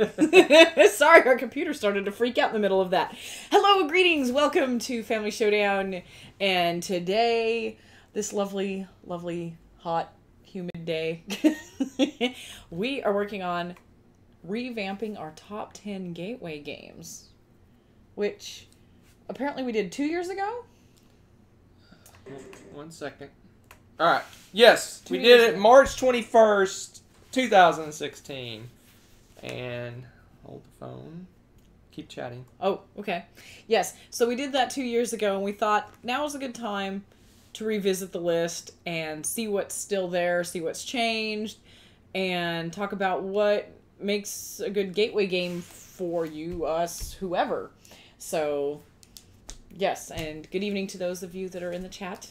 Sorry, our computer started to freak out in the middle of that. Hello, greetings. Welcome to Family Showdown. And today, this lovely, lovely, hot, humid day, we are working on revamping our top 10 gateway games, which apparently we did 2 years ago. 1 second. All right. Yes, we did it March 21st, 2016. And hold the phone. Keep chatting. Oh, okay. Yes. So we did that 2 years ago, and we thought now is a good time to revisit the list and see what's still there, see what's changed, and talk about what makes a good gateway game for you, us, whoever. So, yes, and good evening to those of you that are in the chat.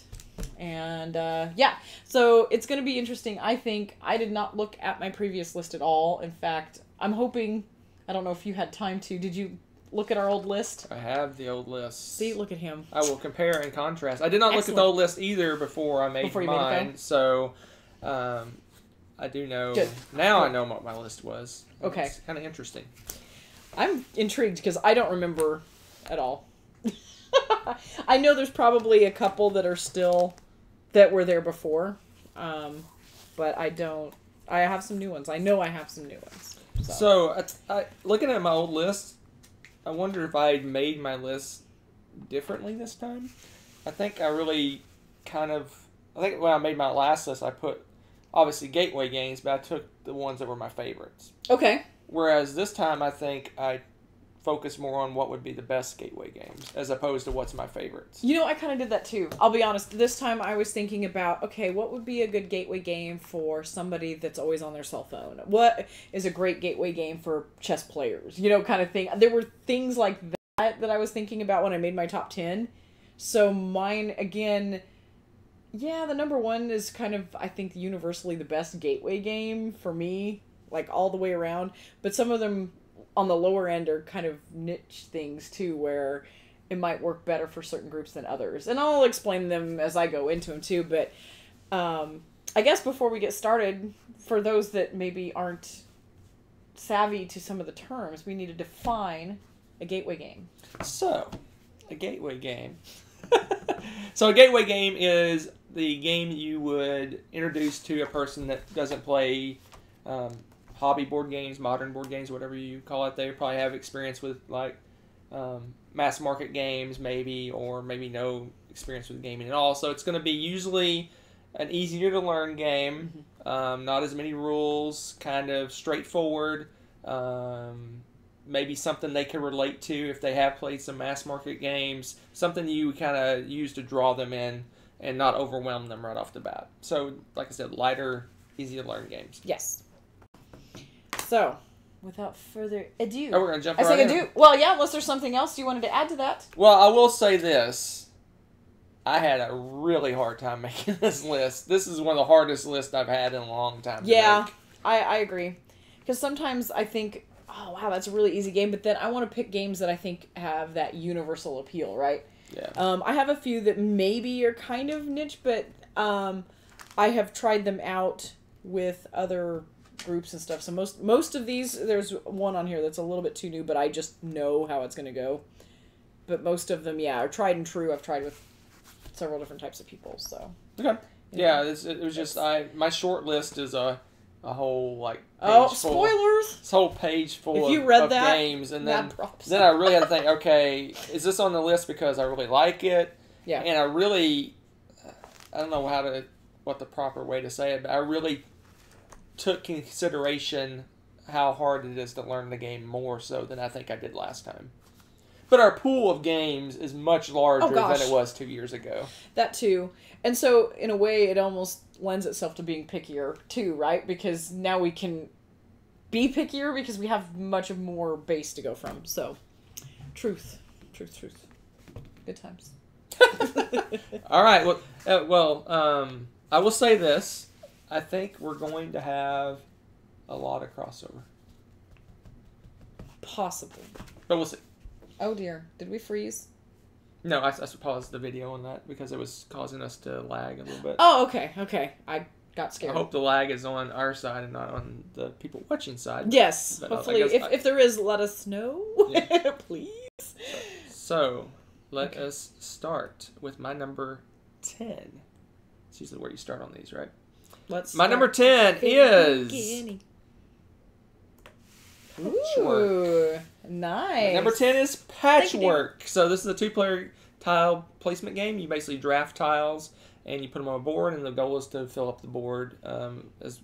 And, yeah, so it's going to be interesting. I think I did not look at my previous list at all. In fact, I'm hoping, I don't know if you had time to, did you look at our old list? I have the old list. See, look at him. I will compare and contrast. I did not look at the old list either before I made mine. So, I do know. Good. Now I know what my list was. Okay. It's kind of interesting. I'm intrigued because I don't remember at all. I know there's probably a couple that are still, that were there before. But I don't, I have some new ones. I know I have some new ones. So I looking at my old list, I wonder if I made my list differently this time. I think I really I think when I made my last list, I put, obviously, gateway games, but I took the ones that were my favorites. Okay. Whereas this time, I think I focus more on what would be the best gateway games, as opposed to what's my favorites. You know, I kind of did that too. I'll be honest. This time I was thinking about, okay, what would be a good gateway game for somebody that's always on their cell phone? What is a great gateway game for chess players? You know, kind of thing. There were things like that I was thinking about when I made my top 10. So mine, again, yeah, the number one is kind of, I think, universally the best gateway game for me, like all the way around. But some of them on the lower end are kind of niche things too, where it might work better for certain groups than others. And I'll explain them as I go into them too. But I guess before we get started, for those that maybe aren't savvy to some of the terms, we need to define a gateway game. So, a gateway game. So a gateway game is the game you would introduce to a person that doesn't play hobby board games, modern board games, whatever you call it. They probably have experience with like mass market games maybe, or maybe no experience with gaming at all. So it's going to be usually an easier to learn game, not as many rules, kind of straightforward, maybe something they can relate to if they have played some mass market games, something you kind of use to draw them in and not overwhelm them right off the bat. So, like I said, lighter, easy to learn games. Yes. So, without further ado... Oh, we're going to jump right in. I say ado. Well, yeah, unless there's something else you wanted to add to that. Well, I will say this. I had a really hard time making this list. This is one of the hardest lists I've had in a long time to make. I agree. Because sometimes I think, oh, wow, that's a really easy game. But then I want to pick games that I think have that universal appeal, right? Yeah. I have a few that maybe are kind of niche, but I have tried them out with other groups and stuff. So most of these, there's one on here that's a little bit too new, but I just know how it's going to go. But most of them, yeah, are tried and true. I've tried with several different types of people. So okay, yeah, it was just my short list is a whole like spoilers. This whole page full if you read of that, games, and then I really had to think, okay, is this on the list because I really like it? Yeah, and I don't know what the proper way to say it, but I really took consideration how hard it is to learn the game more so than I think I did last time. But our pool of games is much larger than it was 2 years ago. That too. And so, in a way, it almost lends itself to being pickier too, right? Because now we can be pickier because we have much more base to go from. So, truth. Good times. All right. Well, I will say this. I think we're going to have a lot of crossover. Possibly. But we'll see. Oh dear. Did we freeze? No, I paused the video on that because it was causing us to lag a little bit. Oh, okay. I got I scared. hope the lag is on our side and not on the people watching side. Yes, But hopefully, if there is, let us know, Yeah. please. So, let us start with my number 10. It's usually where you start on these, right? My number 10 is... Ooh, nice. Number 10 is Patchwork. So this is a 2-player tile placement game. You basically draft tiles and you put them on a board, and the goal is to fill up the board as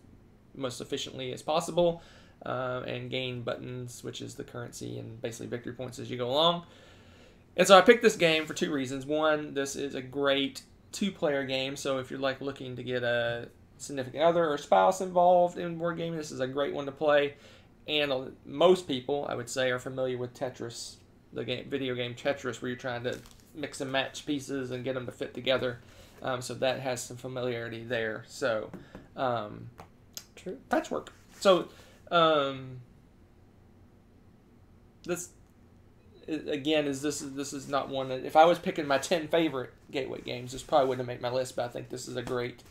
most efficiently as possible and gain buttons, which is the currency, and basically victory points as you go along. And so I picked this game for 2 reasons. One, this is a great 2-player game, so if you're like looking to get a significant other or spouse involved in board gaming, this is a great one to play. And most people, I would say, are familiar with Tetris, the video game Tetris, where you're trying to mix and match pieces and get them to fit together. So that has some familiarity there. So, True. Patchwork. So, this again this is not one that, if I was picking my 10 favorite gateway games, this probably wouldn't make my list. But I think this is a great,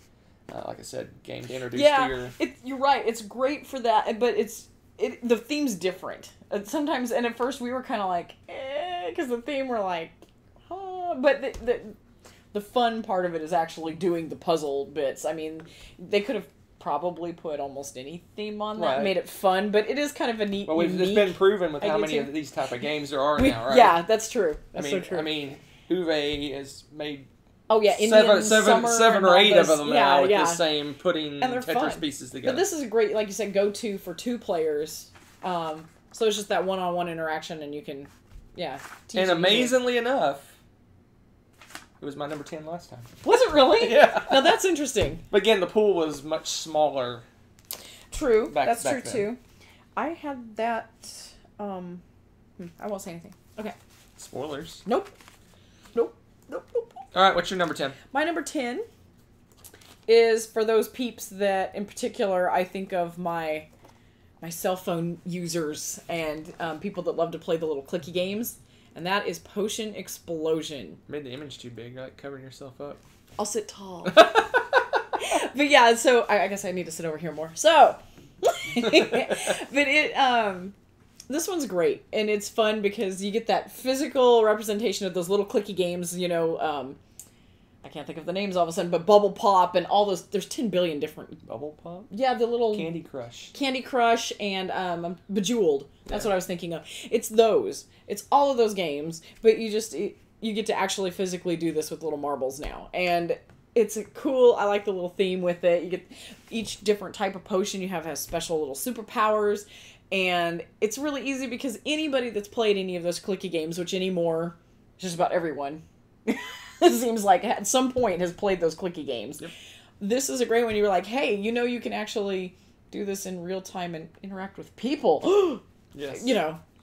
like I said, game to introduce to your. You're right. It's great for that, but the theme's different. Sometimes, and at first we were kind of like, because the theme we're like, but the fun part of it is actually doing the puzzle bits. I mean, they could have probably put almost any theme on that, made it fun, but it is kind of a neat. Well, it's been proven with how many of these type of games there are now, right? Yeah, that's true. That's so true. I mean, Uwe has made. Oh yeah, seven or 8 of them now with the same putting and they're Tetris fun. Pieces together. But this is a great, like you said, go-to for 2 players. So it's just that one-on-one interaction, and you can, teach and amazingly enough, it was my number 10 last time. Was it really? Yeah. Now that's interesting. But again, the pool was much smaller. True. Back true then. too. I had that. I won't say anything. Okay. Spoilers. Nope. All right, what's your number 10? My number 10 is for those peeps that, in particular, I think of my cell phone users and people that love to play the little clicky games, and that is Potion Explosion. Made the image too big, like covering yourself up. I'll sit tall. But yeah, so I guess I need to sit over here more. So, but this one's great, and it's fun because you get that physical representation of those little clicky games, I can't think of the names all of a sudden, but Bubble Pop and all those. There's 10 billion different. Bubble Pop? Yeah, the little. Candy Crush. Candy Crush and Bejeweled. That's what I was thinking of. It's those. It's all of those games, but you get to actually physically do this with little marbles now. And it's cool. I like the little theme with it. You get each different type of potion you have has special little superpowers. And it's really easy because anybody that's played any of those clicky games, which anymore, just about everyone, it seems like at some point has played those clicky games. Yep. This is a great one. You're like, hey, you can actually do this in real time and interact with people. Yes.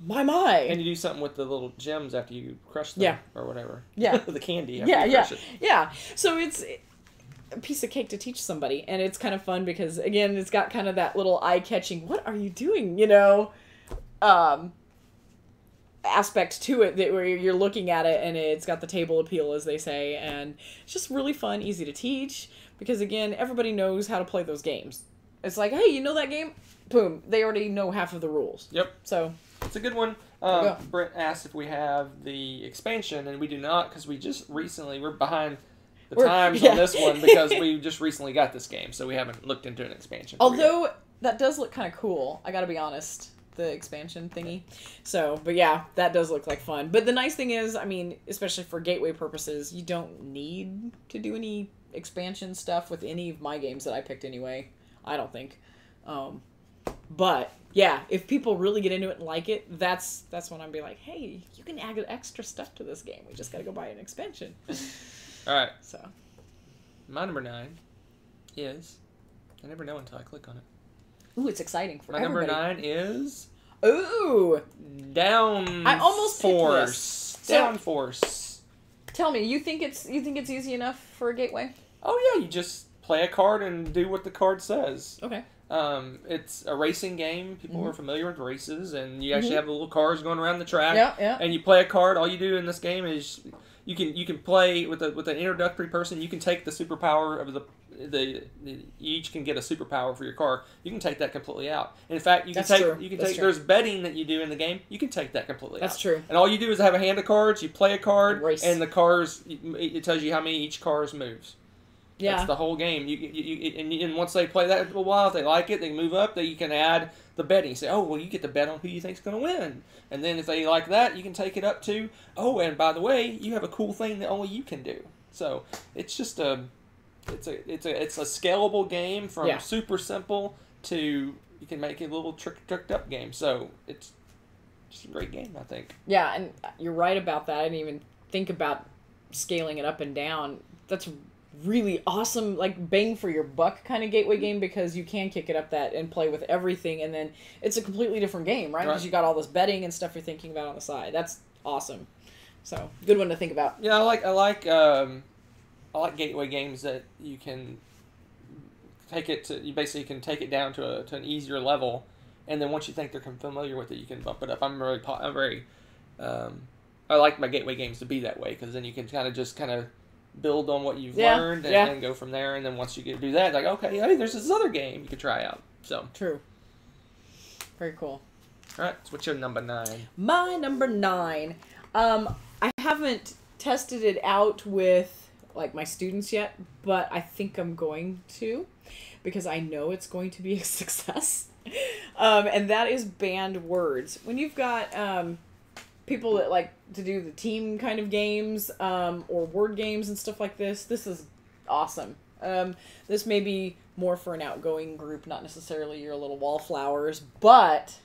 My. And you do something with the little gems after you crush them or whatever. Yeah. The candy after you crush it. Yeah. So it's a piece of cake to teach somebody, and it's kind of fun because, again, it's got kind of that little eye-catching, what are you doing, aspect to it that where you're looking at it, and it's got the table appeal, as they say, and it's just really fun, easy to teach, because again, everybody knows how to play those games. It's like, hey, you know that game? Boom, they already know half of the rules. Yep. So it's a good one. Brent asked if we have the expansion, and we do not, because we're behind the times on this one because we just recently got this game, so we haven't looked into an expansion. Although that does look kind of cool, I gotta be honest. The expansion thingy. So, but yeah, that does look like fun. But the nice thing is, I mean, especially for gateway purposes, you don't need to do any expansion stuff with any of my games that I picked anyway. I don't think. But yeah, if people really get into it and like it, that's when I'd be like, hey, you can add extra stuff to this game. We just gotta go buy an expansion. All right. So, my number 9 is, I never know until I click on it. Ooh, it's exciting for my everybody. My number 9 is... Ooh! Down I almost Force. Down Force. Tell me, you think it's easy enough for a gateway? Oh yeah, you just play a card and do what the card says. Okay. It's a racing game. People are familiar with races, and you actually have the little cars going around the track. Yeah. And you play a card. All you do in this game is you can play with an introductory person. You can take the superpower of the you each can get a superpower for your car. You can take that completely out. In fact, you can That's take true. you can That's take true. there's betting that you do in the game. You can take that completely out. That's true. And all you do is have a hand of cards. You play a card, Race. and the cars it tells you how many each cars moves. Yeah. That's the whole game. And once they play that for a while, if they like it, they move up. You can add the betting. You say, oh, well, you get to bet on who you think's going to win. And then if they like that, you can take it up to, oh, and by the way, you have a cool thing that only you can do. So it's just it's a scalable game from super simple to you can make it a little tricked up game. So it's just a great game, I think. Yeah, and you're right about that. I didn't even think about scaling it up and down. That's really awesome, like bang for your buck kind of gateway game, because you can kick it up that and play with everything, and then it's a completely different game, right? Because you got all this betting and stuff you're thinking about on the side. That's awesome. So good one to think about. Yeah, I like gateway games that you can take it to. You basically can take it down to an easier level, and then once you think they're familiar with it, you can bump it up. I like my gateway games to be that way, because then you can kind of build on what you've learned and go from there. And then once you do that, like, okay, hey, there's this other game you could try out. So true. Very cool. All right, so what's your number 9? My number 9. I haven't tested it out with like my students yet, but I think I'm going to, because I know it's going to be a success. And that is banned words. When you've got people that like to do the team kind of games or word games and stuff like this is awesome. This may be more for an outgoing group, not necessarily your little wallflowers, but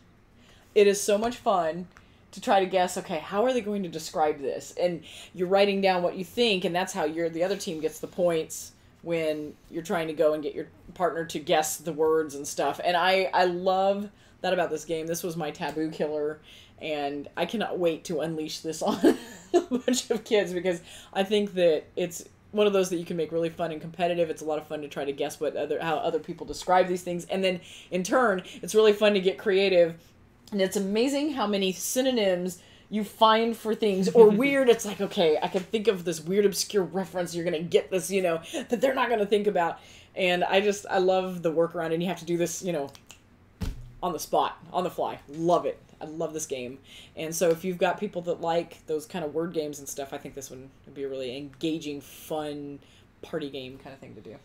it is so much fun to try to guess, okay, how are they going to describe this? And you're writing down what you think, and that's how the other team gets the points when you're trying to go and get your partner to guess the words and stuff. And I love that about this game. This was my taboo killer, and I cannot wait to unleash this on a bunch of kids, because I think that it's one of those that you can make really fun and competitive. It's a lot of fun to try to guess how other people describe these things, and then in turn, it's really fun to get creative. And it's amazing how many synonyms you find for things, or weird. It's like, okay, I can think of this weird obscure reference. You're going to get this, that they're not going to think about. And I love the workaround, and you have to do this, on the spot, on the fly. Love it. I love this game. And so if you've got people that like those kind of word games and stuff, I think this one would be a really engaging, fun party game kind of thing to do.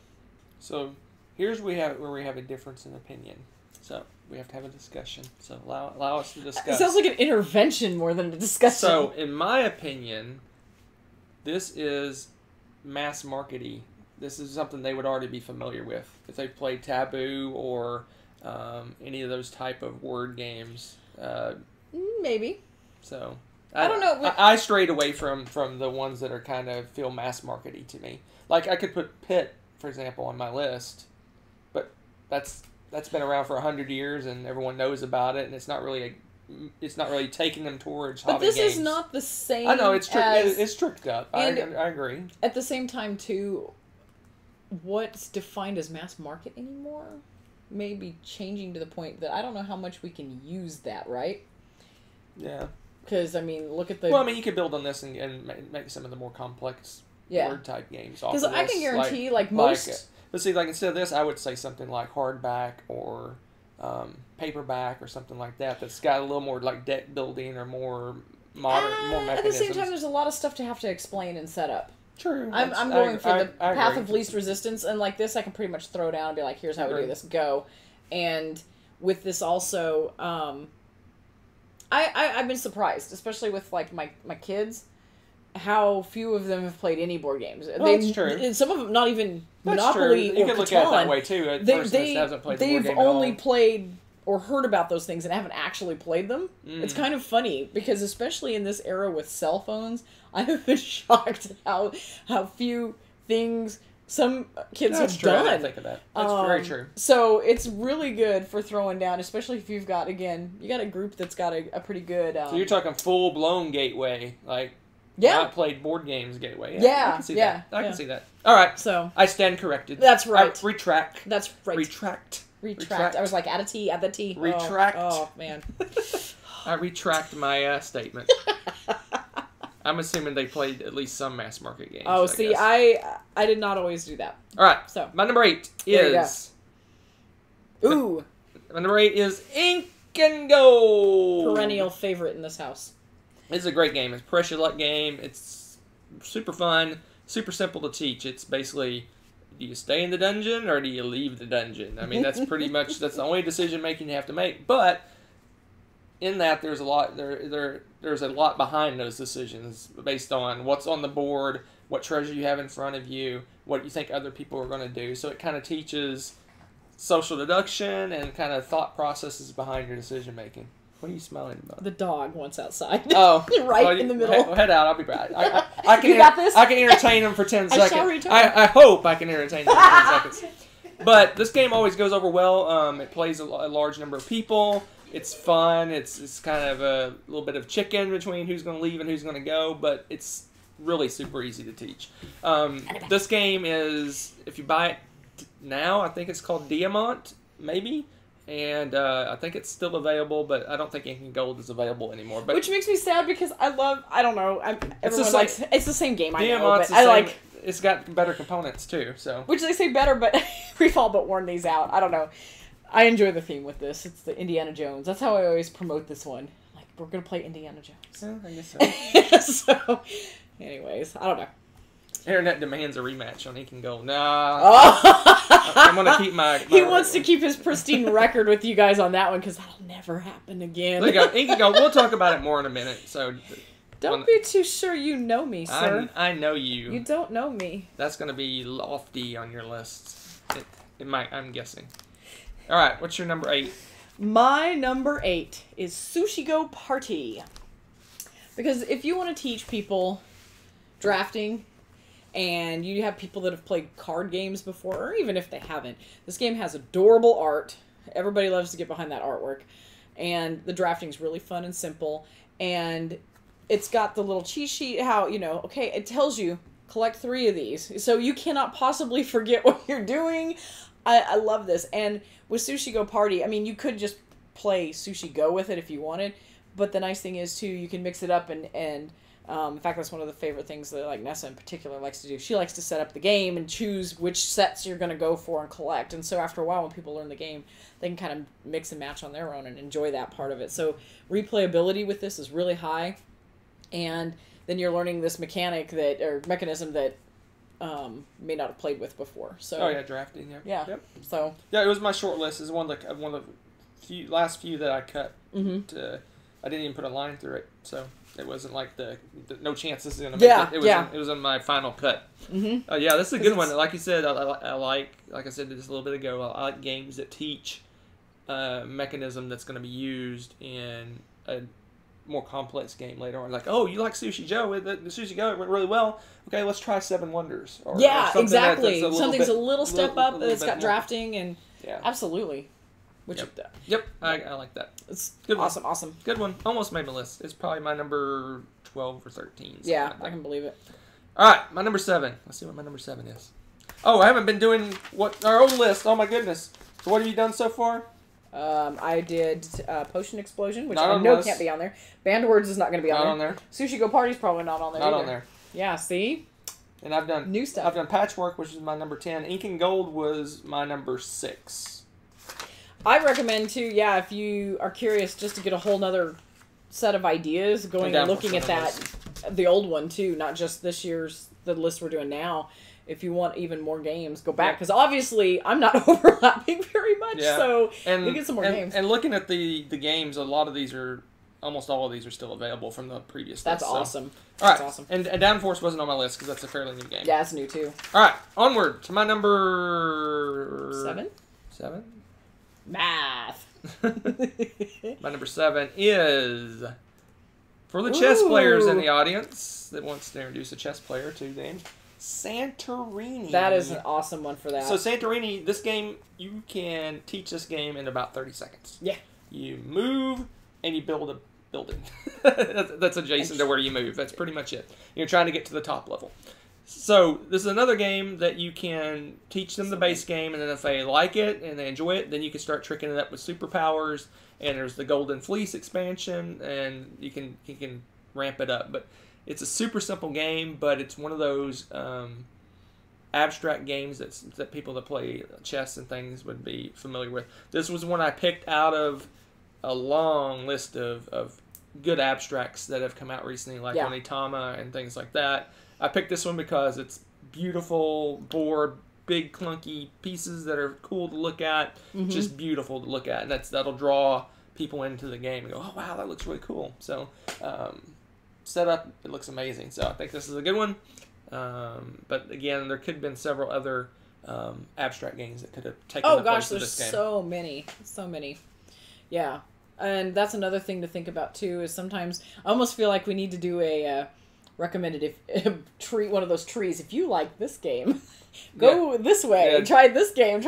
So here's where we have a difference in opinion. So we have to have a discussion. So allow us to discuss. It sounds like an intervention more than a discussion. So in my opinion, this is mass markety. This is something they would already be familiar with if they played Taboo or any of those type of word games. Maybe. So I don't know. I strayed away from the ones that are kind of feel mass markety to me. Like I could put Pit, for example, on my list, but that's been around for 100 years and everyone knows about it, and it's not really taking them towards hobby games. But this is not the same. I know it's tricked up. I agree. At the same time, too, what's defined as mass market anymore may be changing to the point that I don't know how much we can use that, right? Yeah. Because, I mean, look at the... Well, I mean, you could build on this and make some of the more complex word-type games off of this. Because I can guarantee, most... Let's see, like, instead of this, I would say something like hardback or paperback or something like that that's got a little more, like, deck building or more modern, more mechanisms. At the same time, there's a lot of stuff to have to explain and set up. True. I'm going for the path of least resistance, and like this, I can pretty much throw down and be like, here's how we do this, go. And with this also, I've been surprised, especially with like my kids, how few of them have played any board games. Well, that's true. Some of them not even that's Monopoly true. You or can Catan. look at it that way too. A person that hasn't played the board game they've only played or heard about those things and haven't actually played them. It's kind of funny because especially in this era with cell phones, I have been shocked how few things some kids have done. I didn't think of that. That's very true. So it's really good for throwing down, especially if you've got, again, you got a group that's got a pretty good... so you're talking full-blown gateway, like not played board games gateway. Yeah, I can see that. I can see that. All right. So I stand corrected. That's right. Retract. That's right. Retract. I was like, add a T, add the T. Retract. Oh man. I retract my statement. I'm assuming they played at least some mass market games. Oh, see, guess. I did not always do that. All right. So My number 8 There you is. ooh, My number 8 is Ink and Gold. perennial favorite in this house. It's a great game. It's a pressure luck game. It's super fun, super simple to teach. It's basically, do you stay in the dungeon or do you leave the dungeon? I mean, that's pretty much, that's the only decision making you have to make. But in that, there's a lot there's a lot behind those decisions based on what's on the board, what treasure you have in front of you, what you think other people are going to do. So it kind of teaches social deduction and kind of thought processes behind your decision making. What are you smiling about? The dog wants outside. Oh, right in the middle. Head out. I'll be back. I can. You got this? I can entertain them for 10 seconds. saw her talking. I hope I can entertain them for 10 seconds. But this game always goes over well. It plays a large number of people. It's fun. It's kind of a little bit of chicken between who's going to leave and who's going to go. But it's really super easy to teach. This game is, if you buy it now, I think it's called Diamant, maybe. And I think it's still available, but I don't think Ink and Gold is available anymore. But Which makes me sad because I don't know. Everyone likes, it's the same game, I know, Diamant's but I like, it's got better components too. So which they say better, but we've all but worn these out. I don't know. I enjoy the theme with this. It's the Indiana Jones. That's how I always promote this one. Like, we're going to play Indiana Jones. I guess so. So, anyways, I don't know. Internet demands a rematch on Ink and Gold. Nah, Oh. I'm gonna keep my. He wants to keep his pristine record with you guys on that one because that'll never happen again. There you go. Ink and Gold. We'll talk about it more in a minute. So Don't be too sure you know me, sir. I know you. You don't know me. That's gonna be lofty on your list. It might. I'm guessing. All right. What's your number 8? My number 8 is Sushi Go Party. Because if you want to teach people drafting, and you have people that have played card games before, or even if they haven't, this game has adorable art. Everybody loves to get behind that artwork. And the drafting is really fun and simple. And it's got the little cheat sheet, how, okay, it tells you, collect 3 of these. So you cannot possibly forget what you're doing. I love this. And with Sushi Go Party, I mean, you could just play Sushi Go with it if you wanted. But the nice thing is, too, you can mix it up and in fact, that's one of the favorite things that like Nessa in particular likes to do. She likes to set up the game and choose which sets you're going to go for and collect. And so after a while, when people learn the game, they can kind of mix and match on their own and enjoy that part of it. So replayability with this is really high. And then you're learning this mechanism that may not have played with before. So Drafting. Yeah. Yeah. Yep. So yeah, it was my short list. It's one of the last few that I cut. Mm-hmm. I didn't even put a line through it, so. It wasn't like the no chance this is gonna make it. It was in my final cut. Mm-hmm. Yeah, this is a good one. Like you said, I like I said just a little bit ago. I like games that teach a mechanism that's going to be used in a more complex game later on. Like, oh, you like Sushi Joe? The Sushi Go, it went really well. Okay, let's try 7 Wonders. Or exactly. That's Something's a little step up. It's got drafting and absolutely. Yep. I like that. It's good one. Awesome. Good one. Almost made my list. It's probably my number 12 or 13. Yeah, I can believe it. All right, my number 7. Let's see what my number 7 is. Oh, I haven't been doing our own list. Oh my goodness. So what have you done so far? I did Potion Explosion, which not I know can't be on there. Banned Words is not going to be on there. Sushi Go Party's probably not on there Not either. on there. Yeah, see? And I've done new stuff. I've done Patchwork, which is my number 10. Ink and Gold was my number 6. I recommend, too, if you are curious just to get a whole nother set of ideas, going and looking at the old one, too, not just this year's, the list we're doing now. If you want even more games, go back. Because obviously, I'm not overlapping very much, so we get some more games. And looking at the games, almost all of these are still available from the previous list. That's awesome. All right. That's awesome. And Downforce wasn't on my list because that's a fairly new game. Yeah, it's new, too. All right. Onward to my number... 7? Math. My number 7 is, for the chess players in the audience that wants to introduce a chess player to games, Santorini. That is an awesome one for that. So Santorini, this game, you can teach this game in about 30 seconds. Yeah. You move and you build a building. That's adjacent to where you move. That's pretty much it. You're trying to get to the top level. So this is another game that you can teach them the base game, and then if they like it and they enjoy it, then you can start tricking it up with superpowers. And there's the Golden Fleece expansion, and you can ramp it up. But It's a super simple game, but it's one of those abstract games that people that play chess and things would be familiar with. This was one I picked out of a long list of good abstracts that have come out recently, like Onitama and things like that. I picked this one because it's beautiful board, big clunky pieces that are cool to look at, just beautiful to look at, and that'll draw people into the game and go, oh wow, that looks really cool. So set up, it looks amazing. So I think this is a good one. But again, there could have been several other abstract games that could have taken the place of this game. Oh gosh, there's so many. Yeah, and that's another thing to think about too. Is sometimes I almost feel like we need to do a recommended tree, one of those trees. If you like this game, go this way. Yeah. Try this game.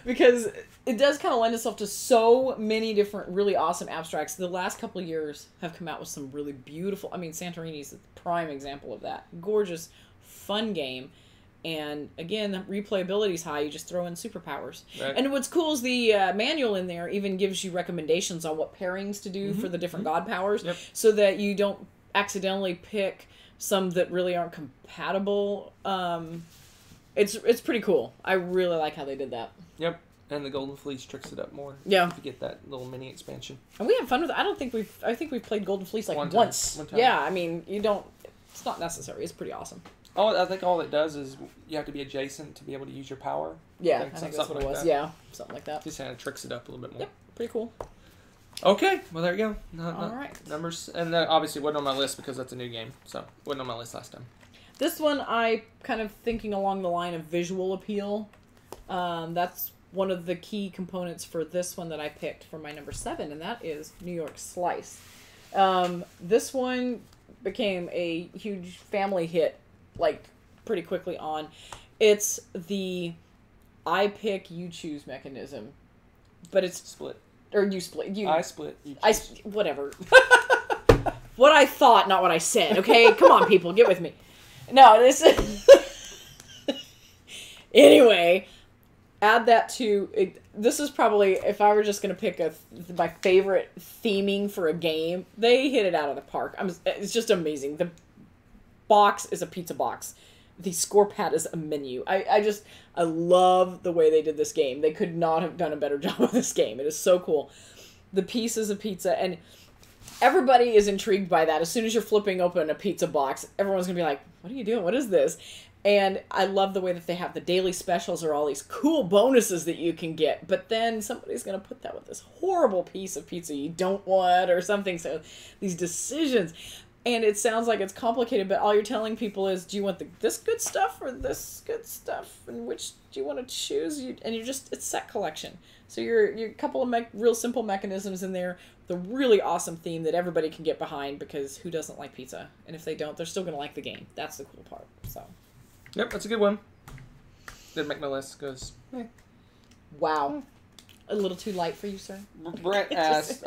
Because it does kind of lend itself to so many different really awesome abstracts. The last couple of years have come out with some really beautiful. I mean, Santorini's a prime example of that. Gorgeous, fun game. And again, the replayability is high. You just throw in superpowers. Right. And what's cool is the manual in there even gives you recommendations on what pairings to do for the different god powers, so that you don't accidentally pick some that really aren't compatible. It's pretty cool. I really like how they did that. Yep. And the Golden Fleece tricks it up more. Yeah. To get that little mini expansion. And we have fun with it. I think we've played Golden Fleece once. One time. Yeah, I mean, it's not necessary. It's pretty awesome. Oh, I think all it does is you have to be adjacent to be able to use your power. Yeah, I think that's what it was. Yeah, something like that. Just kind of tricks it up a little bit more. Yep, pretty cool. Okay, well there you go. All right. Numbers, and that obviously wasn't on my list because that's a new game, so wasn't on my list last time. This one I kind of thinking along the line of visual appeal. That's one of the key components for this one that I picked for my number 7, and that is New York Slice. This one became a huge family hit, like, pretty quickly on. It's the I pick, you choose mechanism. But it's... Split. Or you split. I split, you choose. Whatever. What I thought, not what I said, okay? Come on, people, get with me. No, this is... Anyway, add that to... This is probably, if I were just going to pick my favorite theming for a game, they hit it out of the park. It's just amazing. The box is a pizza box. The score pad is a menu. I love the way they did this game. They could not have done a better job of this game. It is so cool. The piece is a pizza, and everybody is intrigued by that. As soon as you're flipping open a pizza box, everyone's going to be like, what are you doing? What is this? And I love the way that they have the daily specials or all these cool bonuses that you can get. But then somebody's going to put that with this horrible piece of pizza you don't want or something. So these decisions. And it sounds like it's complicated, but all you're telling people is, do you want this good stuff or this good stuff? And which do you want to choose? It's set collection. So you're a couple of real simple mechanisms in there. The really awesome theme that everybody can get behind, because who doesn't like pizza? And if they don't, they're still going to like the game. That's the cool part. So. Yep, that's a good one. Didn't make my list because... Wow. A little too light for you, sir? Brent asked,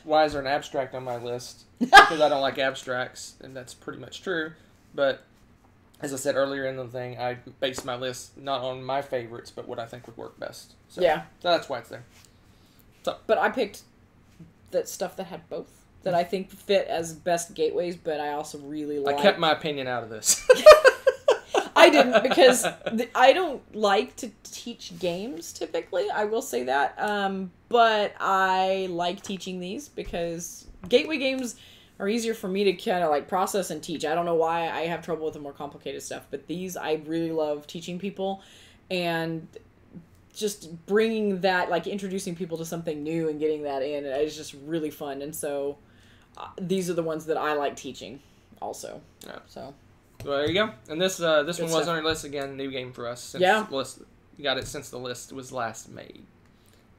why is there an abstract on my list? Because I don't like abstracts, and that's pretty much true. But, as I said earlier in the thing, I based my list not on my favorites, but what I think would work best. So, yeah. So that's why it's there. So. But I picked that stuff that had both, that I think fit as best gateways, but I also really like... I kept my opinion out of this. I didn't, because I don't like to teach games, typically. I will say that. But I like teaching these, because gateway games are easier for me to kind of like process and teach. I don't know why I have trouble with the more complicated stuff, but these I really love teaching people, and just bringing that, like introducing people to something new and getting that in is just really fun. And so these are the ones that I like teaching also. Yeah. So. Well, there you go. And this one was stuff. on our list again. New game for us. Since yeah. We got it since the list was last made.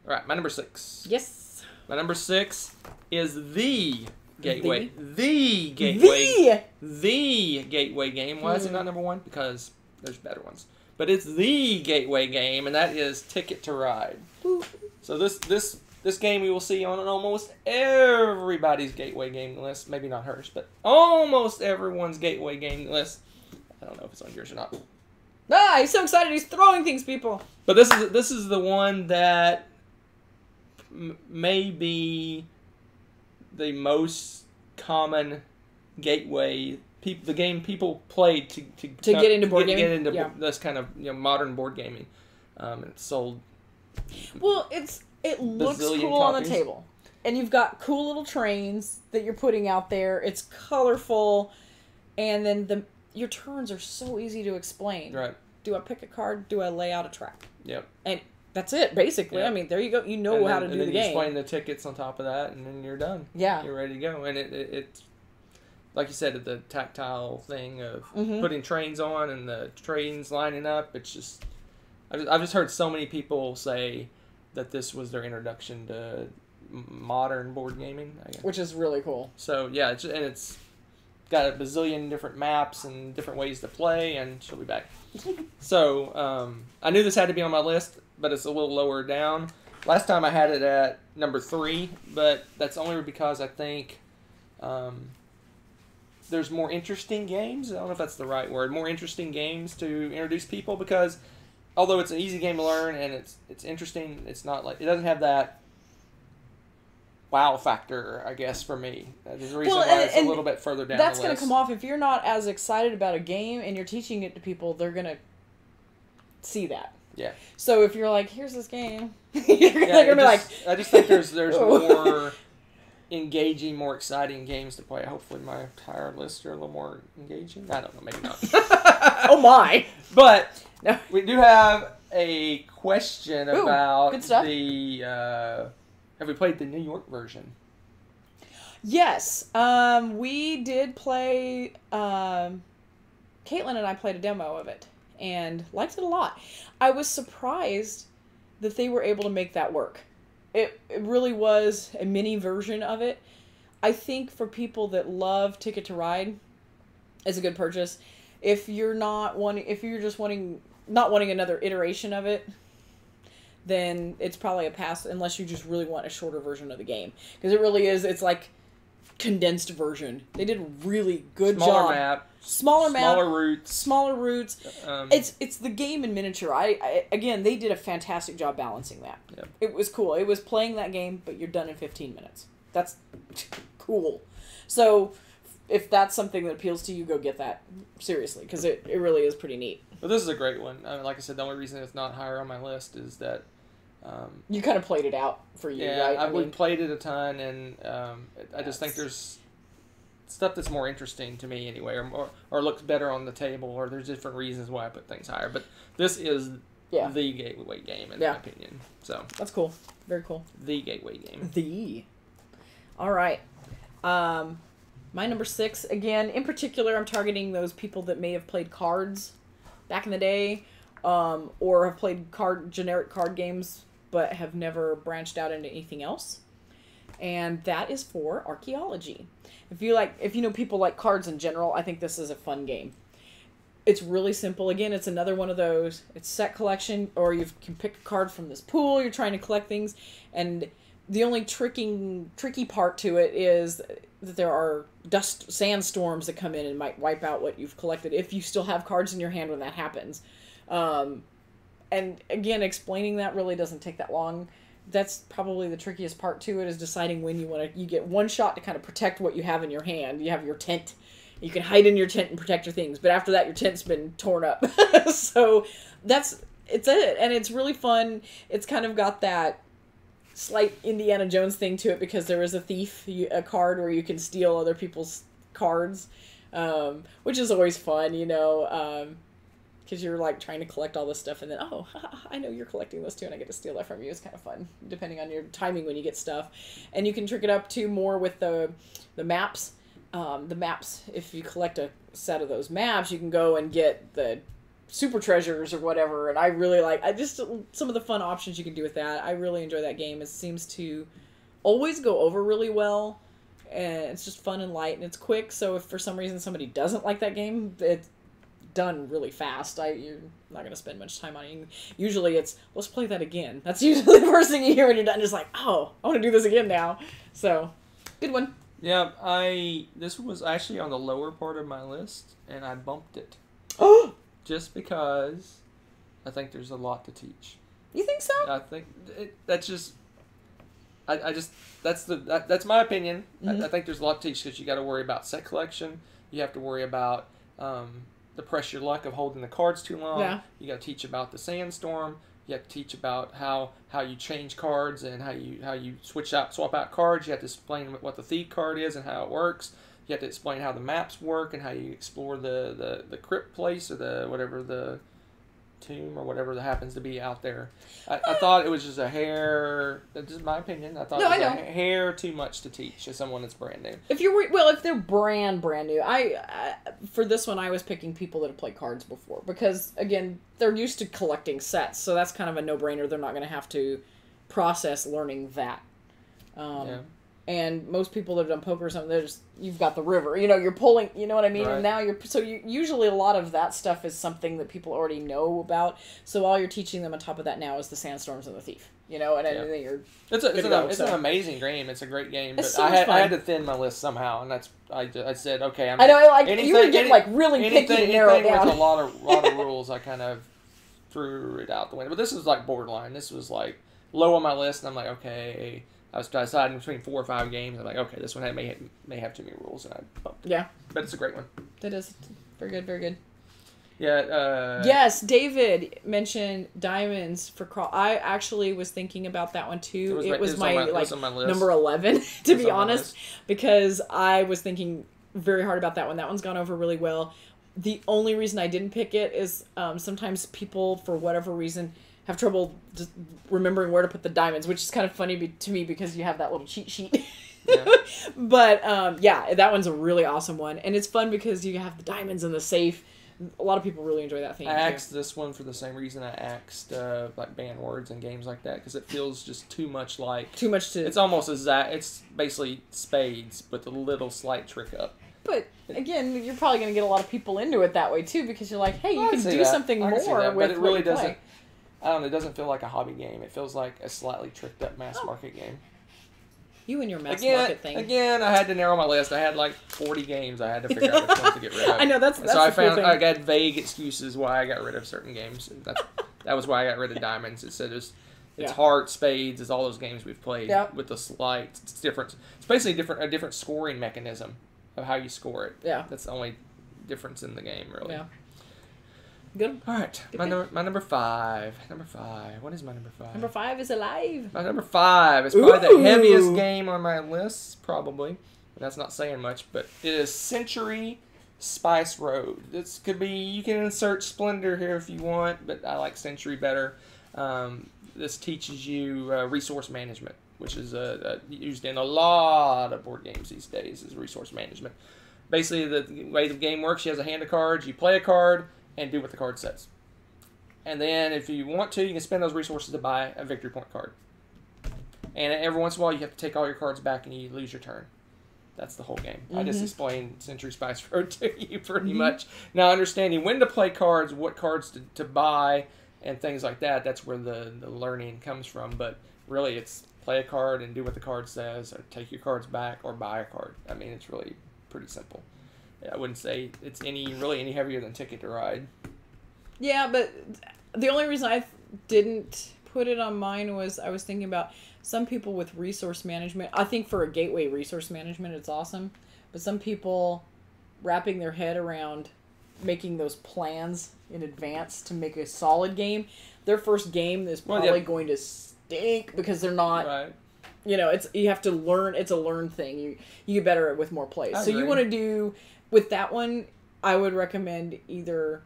All right, my number 6. Yes. My number 6 is the gateway. The gateway. The gateway game. Why is it not number 1? Because there's better ones. But it's the gateway game, and that is Ticket to Ride. Woo. So this game we will see on almost everybody's gateway game list. Maybe not hers, but almost everyone's gateway game list. I don't know if it's on yours or not. Ah, he's so excited. He's throwing things, people. But this is the one that may be the most common gateway the game people played to get into board gaming. Get into this kind of modern board gaming. It's sold. Well, it looks cool on the table, and you've got cool little trains that you're putting out there. It's colorful, and then your turns are so easy to explain. Right. Do I pick a card? Do I lay out a track? Yep. And that's it, basically. Yep. I mean, there you go. You know how to do the game. You explain the tickets on top of that, and then you're done. Yeah. You're ready to go. And it's like you said, the tactile thing of putting trains on and the trains lining up. It's just, I've just heard so many people say that this was their introduction to modern board gaming, I guess. Which is really cool. So yeah, it's got a bazillion different maps and different ways to play, and she'll be back. So I knew this had to be on my list, but it's a little lower down. Last time I had it at number 3, but that's only because I think there's more interesting games. I don't know if that's the right word. More interesting games to introduce people, because although it's an easy game to learn and it's interesting, it's not like, it doesn't have that wow factor, I guess, for me. There's a reason why it's a little bit further down the list. That's going to come off. If you're not as excited about a game and you're teaching it to people, they're going to see that. Yeah. So if you're like, here's this game, you're going to be like... I just think there's more engaging, more exciting games to play. Hopefully my entire list are a little more engaging. I don't know, maybe not. Oh my! But we do have a question about good stuff. have we played the New York version? Yes. We did play... Caitlin and I played a demo of it and liked it a lot. I was surprised that they were able to make that work. It really was a mini version of it. I think for people that love Ticket to Ride, it's a good purchase. If you're not not wanting another iteration of it, then it's probably a pass, unless you just really want a shorter version of the game. Because it really is, it's like condensed version. They did a really good job. Smaller map. Smaller routes. It's the game in miniature. Again, they did a fantastic job balancing that. Yep. It was cool. It was playing that game, but you're done in 15 minutes. That's cool. So if that's something that appeals to you, go get that. Seriously, because it really is pretty neat. But this is a great one. I mean, like I said, the only reason it's not higher on my list is that... you kind of played it out for you, right? We played it a ton, and I just think there's stuff that's more interesting to me anyway, or looks better on the table, or there's different reasons why I put things higher. But this is the gateway game, in my opinion. So that's cool. Very cool. The gateway game. All right. My number 6, again, in particular, I'm targeting those people that may have played cards back in the day, or have played generic card games, but have never branched out into anything else. And that is for archaeology. If you know people like cards in general, I think this is a fun game. It's really simple. Again, it's another one of those. It's set collection, or you can pick a card from this pool. You're trying to collect things, and the only tricky part to it is that there are sandstorms that come in and might wipe out what you've collected if you still have cards in your hand when that happens. And again, explaining that really doesn't take that long. That's probably the trickiest part to it, is deciding when you get one shot to kind of protect what you have in your hand. You have your tent. You can hide in your tent and protect your things, but after that, your tent's been torn up. So it's it. And it's really fun. It's kind of got that slight Indiana Jones thing to it, because there is a card where you can steal other people's cards, which is always fun, because you're like trying to collect all this stuff, and then, oh, I know you're collecting this too, and I get to steal that from you. It's kind of fun, depending on your timing when you get stuff. And you can trick it up too more with the maps. The maps, if you collect a set of those maps, you can go and get the super treasures or whatever. And I really some of the fun options you can do with that. I really enjoy that game. It seems to always go over really well, and it's just fun and light, and it's quick. So if for some reason somebody doesn't like that game, it's done really fast. You're not going to spend much time on it. Usually it's, let's play that again. That's usually the first thing you hear when you're done. Just like, oh, I want to do this again now. So, good one. Yeah, this was actually on the lower part of my list, and I bumped it. Oh! Just because I think there's a lot to teach. You think so? I think that's just... that's my opinion. Mm-hmm. I think there's a lot to teach, because you got to worry about set collection. You have to worry about the pressure luck of holding the cards too long. Yeah. You got to teach about the sandstorm. You have to teach about how you change cards and how you swap out cards. You have to explain what the thief card is and how it works. You have to explain how the maps work and how you explore the crypt place or the tomb or whatever that happens to be out there. I thought it was just a hair. That's just my opinion. I thought it was a hair too much to teach to someone that's brand new. If they're brand new, I for this one I was picking people that have played cards before because again they're used to collecting sets, so that's kind of a no-brainer. They're not going to have to process learning that. Yeah. And most people that have done poker or something, you've got the river. You're pulling. You know what I mean? Right. And now usually a lot of that stuff is something that people already know about. So all you're teaching them on top of that now is the sandstorms and the thief. And then you're. It's an amazing game. It's a great game. But I had to thin my list somehow, and I said okay. I know, you were getting really picky and narrow it down. With a lot of rules, I kind of threw it out the window. But this was like borderline. This was like low on my list, and I'm like okay. I was deciding between 4 or 5 games. I'm like, okay, this one may have too many rules, and I bumped it. Yeah. But it's a great one. It is. Very good, very good. Yeah. Yes, David mentioned diamonds for crawl. I actually was thinking about that one too. It was my number 11, to be honest, because I was thinking very hard about that one. That one's gone over really well. The only reason I didn't pick it is sometimes people, for whatever reason, have trouble just remembering where to put the diamonds, which is kind of funny to me because you have that little cheat sheet. Yeah. But that one's a really awesome one, and it's fun because you have the diamonds in the safe. A lot of people really enjoy that theme. I axed this one for the same reason I axed like banned words and games like that, because it feels just too much to. It's almost it's basically spades with a little slight trick up. But again, you're probably going to get a lot of people into it that way too, because you're like, hey, you can do something more with but it really doesn't. Play. I don't know. It doesn't feel like a hobby game. It feels like a slightly tricked up mass market game. You and your mass market thing. Again, I had to narrow my list. I had like 40 games I had to figure out which ones to get rid of. I know, that's so I found cool I got vague excuses why I got rid of certain games. That was why I got rid of diamonds. It said it's hearts, spades, it's all those games we've played with the slight difference. It's basically a different scoring mechanism of how you score it. Yeah. That's the only difference in the game, really. Yeah. Good. All right, my number 5. Number 5. What is my number 5? Number 5 is Alive. My number 5 is probably the heaviest game on my list, probably. That's not saying much, but it is Century Spice Road. This could be, you can insert Splendor here if you want, but I like Century better. This teaches you resource management, which is used in a lot of board games these days, is resource management. Basically, the way the game works, you have a hand of cards, you play a card, and do what the card says. And then if you want to, you can spend those resources to buy a victory point card. And every once in a while, you have to take all your cards back and you lose your turn. That's the whole game. I just explained Century Spice Road to you pretty much. Now, understanding when to play cards, what cards to buy, and things like that, that's where the learning comes from. But really, it's play a card and do what the card says, or take your cards back, or buy a card. I mean, it's really pretty simple. I wouldn't say it's any heavier than Ticket to Ride. Yeah, but the only reason I didn't put it on mine was I was thinking about some people with resource management. I think for a gateway resource management, it's awesome. But some people wrapping their head around making those plans in advance to make a solid game, their first game is probably going to stink because they're not... Right. You have to learn. It's a learn thing. You get better with more plays. So you want to do... With that one, I would recommend either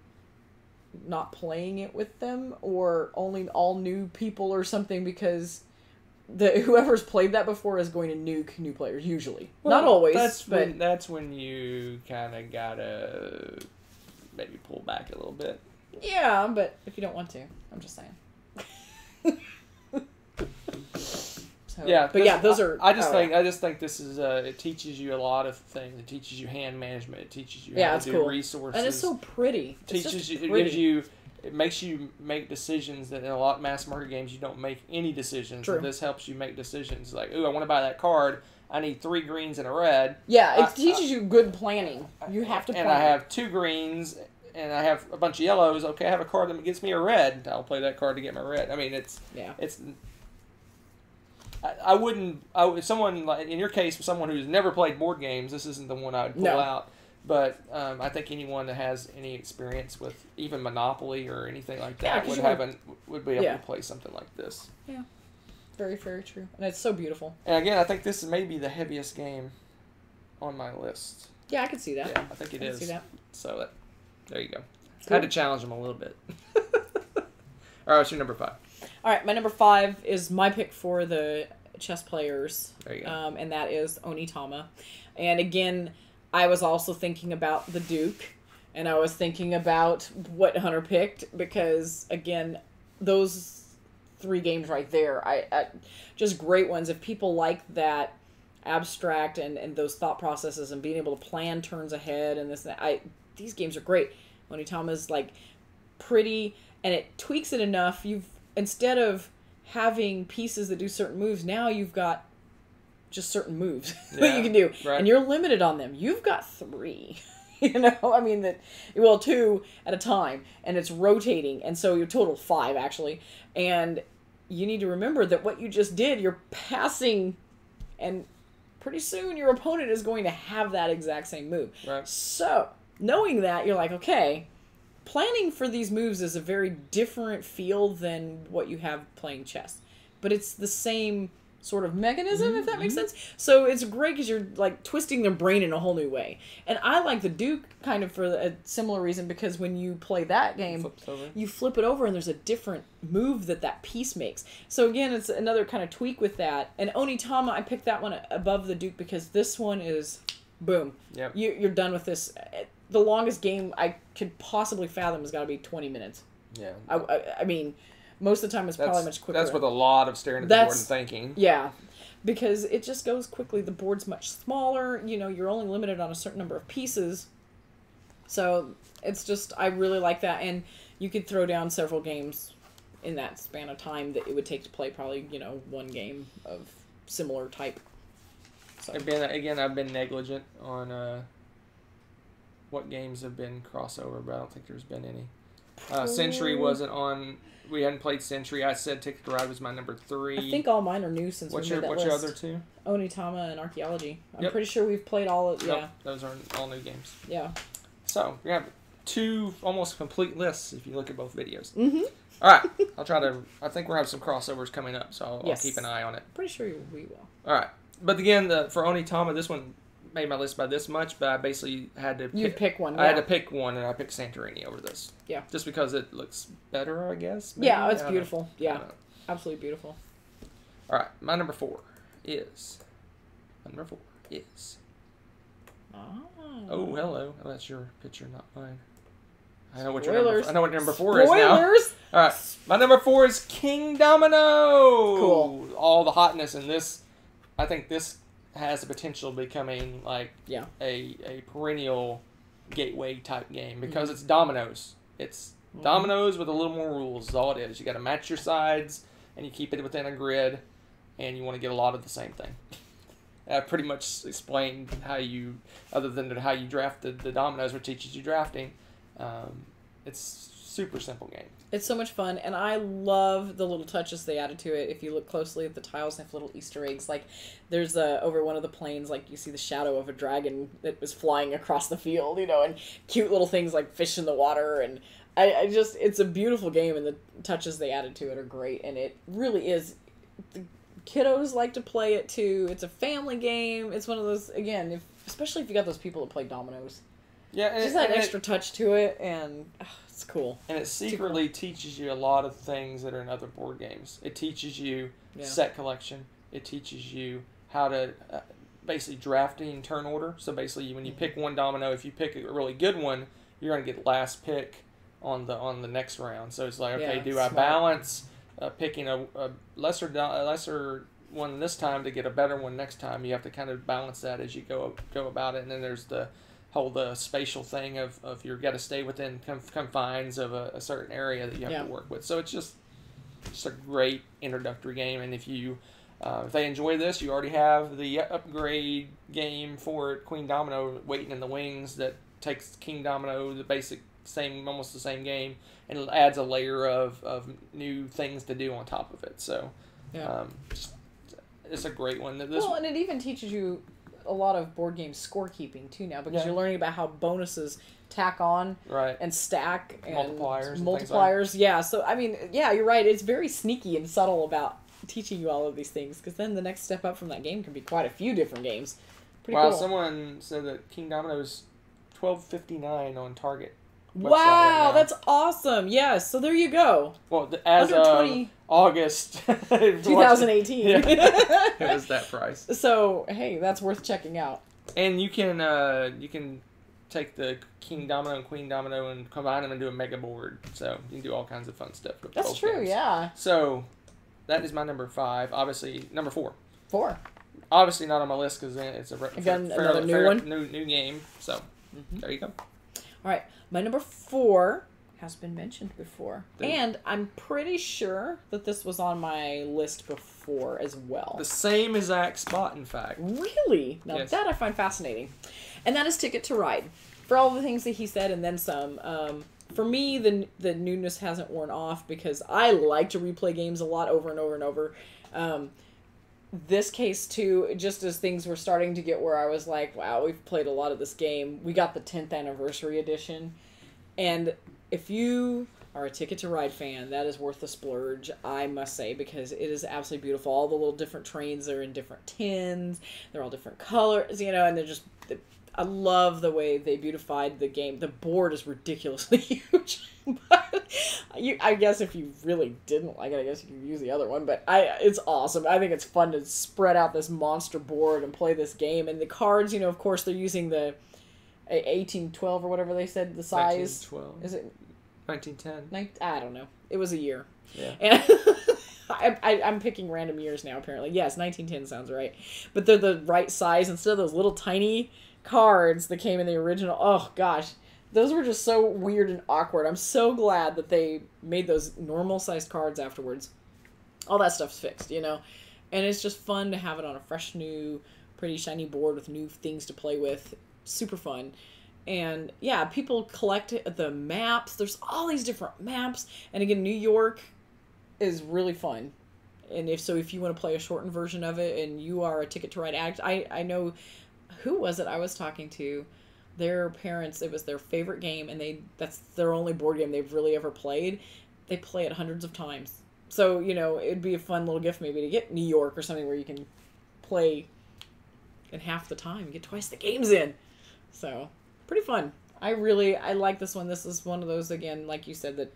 not playing it with them or only all new people or something, because whoever's played that before is going to nuke new players, usually. Not always. That's when you kind of gotta maybe pull back a little bit. Yeah, but if you don't want to, I'm just saying. Yeah, but those are. I just think this is. It teaches you a lot of things. It teaches you hand management. It teaches you how to do resources. And it's so pretty. It makes you make decisions that in a lot of mass market games you don't make any decisions. True. And this helps you make decisions. Like, ooh, I want to buy that card. I need 3 greens and a red. Yeah, it teaches you good planning. You have to plan. And I have 2 greens and I have a bunch of yellows. Okay, I have a card that gets me a red. I'll play that card to get my red. I mean, it's. I wouldn't. Someone like in your case, someone who's never played board games, this isn't the one I would pull out. But I think anyone that has any experience with even Monopoly or anything like that 'cause would be able Yeah. to play something like this. Yeah. Very, very true. And it's so beautiful. And again, I think this may be the heaviest game on my list. Yeah, I can see that. Yeah, I think it I is. can see that. So there you go. Cool. Had to challenge them a little bit. All right, what's your number 5? All right, my number 5 is my pick for the chess players. There you go. And that is Onitama. And again, I was also thinking about the Duke, and I was thinking about what Hunter picked, because again, those 3 games right there, I just great ones. If people like that abstract and those thought processes and being able to plan turns ahead and this and that, these games are great. Onitama's like pretty, and it tweaks it enough. Instead of having pieces that do certain moves, now you've got just certain moves that you can do, right. and you're limited on them. You've got 3, I mean 2 at a time, and it's rotating, and so your total 5 actually. And you need to remember that what you just did, you're passing, and pretty soon your opponent is going to have that exact same move. Right. So knowing that, you're like, okay, planning for these moves is a very different feel than what you have playing chess. But it's the same sort of mechanism, if that makes sense. So it's great because you're like twisting their brain in a whole new way. And I like the Duke kind of for a similar reason, because when you play that game, you flip it over and there's a different move that piece makes. So again, it's another kind of tweak with that. And Onitama, I picked that one above the Duke because this one is, boom. Yep. You're done with this. The longest game I could possibly fathom has got to be 20 minutes. Yeah. I mean, most of the time it's probably much quicker. That's with a lot of staring at the board and thinking. Yeah, because it just goes quickly. The board's much smaller. You're only limited on a certain number of pieces. So it's just, I really like that. And you could throw down several games in that span of time that it would take to play probably, 1 game of similar type. So. I've been negligent on what games have been crossover, but I don't think there's been any. Century wasn't on. We hadn't played Century. I said Ticket to Ride was my number 3. I think all mine are new since we made that list. What's your other 2? Onitama and Archaeology. I'm Yep. pretty sure we've played all of, Yep, those are all new games. Yeah. So, we have 2 almost complete lists if you look at both videos. Mm-hmm. All right. I think we'll have some crossovers coming up, so I'll keep an eye on it. Pretty sure we will. All right. But again, for Onitama, this one made my list by this much, but I basically had to pick one. I had to pick one, and I picked Santorini over this. Yeah. Just because it looks better, I guess. Maybe? Yeah, it's beautiful. Yeah. Absolutely beautiful. All right. My number 4 is... Oh, hello. Oh, that's your picture, not mine. I know what number 4 is now. Spoilers! All right. My number 4 is King Domino. Cool. All the hotness in this. I think this has the potential of becoming like a perennial gateway type game because it's dominoes. It's dominoes with a little more rules is all it is. You got to match your sides and you keep it within a grid and you want to get a lot of the same thing. I pretty much explained other than how you draft the dominoes, which teaches you drafting. It's super simple game. It's so much fun, and I love the little touches they added to it. If you look closely at the tiles, they have little Easter eggs. Like, there's over one of the planes, like, you see the shadow of a dragon that was flying across the field, and cute little things like fish in the water. And it's a beautiful game, and the touches they added to it are great. And it really is. The kiddos like to play it, too. It's a family game. It's one of those, again, especially if you got those people that play dominoes. Yeah, and just that extra touch to it, and it's cool. And it secretly teaches you a lot of things that are in other board games. It teaches you set collection. It teaches you how to basically drafting turn order. So basically, when you pick one domino, if you pick a really good one, you're going to get last pick on the next round. So it's like, okay, do I balance picking a lesser one this time to get a better one next time? You have to kind of balance that as you go about it. And then there's the spatial thing of you got to stay within confines of a certain area that you have to work with. So it's just a great introductory game. And if they enjoy this, you already have the upgrade game for Queen Domino waiting in the wings that takes King Domino, the basic almost the same game, and it adds a layer of new things to do on top of it. So it's a great one. And it even teaches you a lot of board game scorekeeping too now, because Yeah. you're learning about how bonuses tack on Right. and stack and Multipliers and things multipliers. Yeah, so I mean, yeah, you're right. It's very sneaky and subtle about teaching you all of these things, because then the next step up from that game can be quite a few different games. Pretty Wow, cool. someone said that King Domino is $12.59 on Target. website Wow, right now. that's awesome. Yes, so there you go. Well, as Under of 20 August 2018. Yeah. It was that price. So, hey, that's worth checking out. And you can take the King Domino and Queen Domino and combine them into a mega board. So you can do all kinds of fun stuff with That's both true, games. yeah. So that is my number 5. Obviously, number 4. 4. Obviously not on my list because it's a Again, another new one? new game. So there you go. All right, my number 4 has been mentioned before. The- And I'm pretty sure that this was on my list before as well. The same exact spot, in fact. Really? Now Yes. that I find fascinating. And that is Ticket to Ride. For all the things that he said and then some. For me, the newness hasn't worn off because I like to replay games a lot over and over and over. This case, too, just as things were starting to get where I was like, wow, we've played a lot of this game. We got the 10th anniversary edition. And if you are a Ticket to Ride fan, that is worth the splurge, I must say, because it is absolutely beautiful. All the little different trains are in different tins. They're all different colors, you know, and they're just... I love the way they beautified the game. The board is ridiculously huge. But I guess if you really didn't like it, I guess you could use the other one. But it's awesome. I think it's fun to spread out this monster board and play this game. And the cards, you know, of course, they're using the 1812 or whatever they said the size. 1912. Is it 1910. I don't know. It was a year. Yeah. And I'm picking random years now, apparently. Yes, 1910 sounds right. But they're the right size instead of those little tiny cards that came in the original. Oh, gosh. Those were just so weird and awkward. I'm so glad that they made those normal-sized cards afterwards. All that stuff's fixed, you know? And it's just fun to have it on a fresh, new, pretty shiny board with new things to play with. Super fun. And, yeah, people collect the maps. There's all these different maps. And, again, New York is really fun. And if you want to play a shortened version of it and you are a Ticket to Ride addict, I know... Who was it I was talking to? Their parents, it was their favorite game, and that's their only board game they've really ever played. They play it hundreds of times. So, you know, it'd be a fun little gift maybe to get New York or something where you can play in half the time, get twice the games in. So, pretty fun. I like this one. This is one of those, again, like you said, that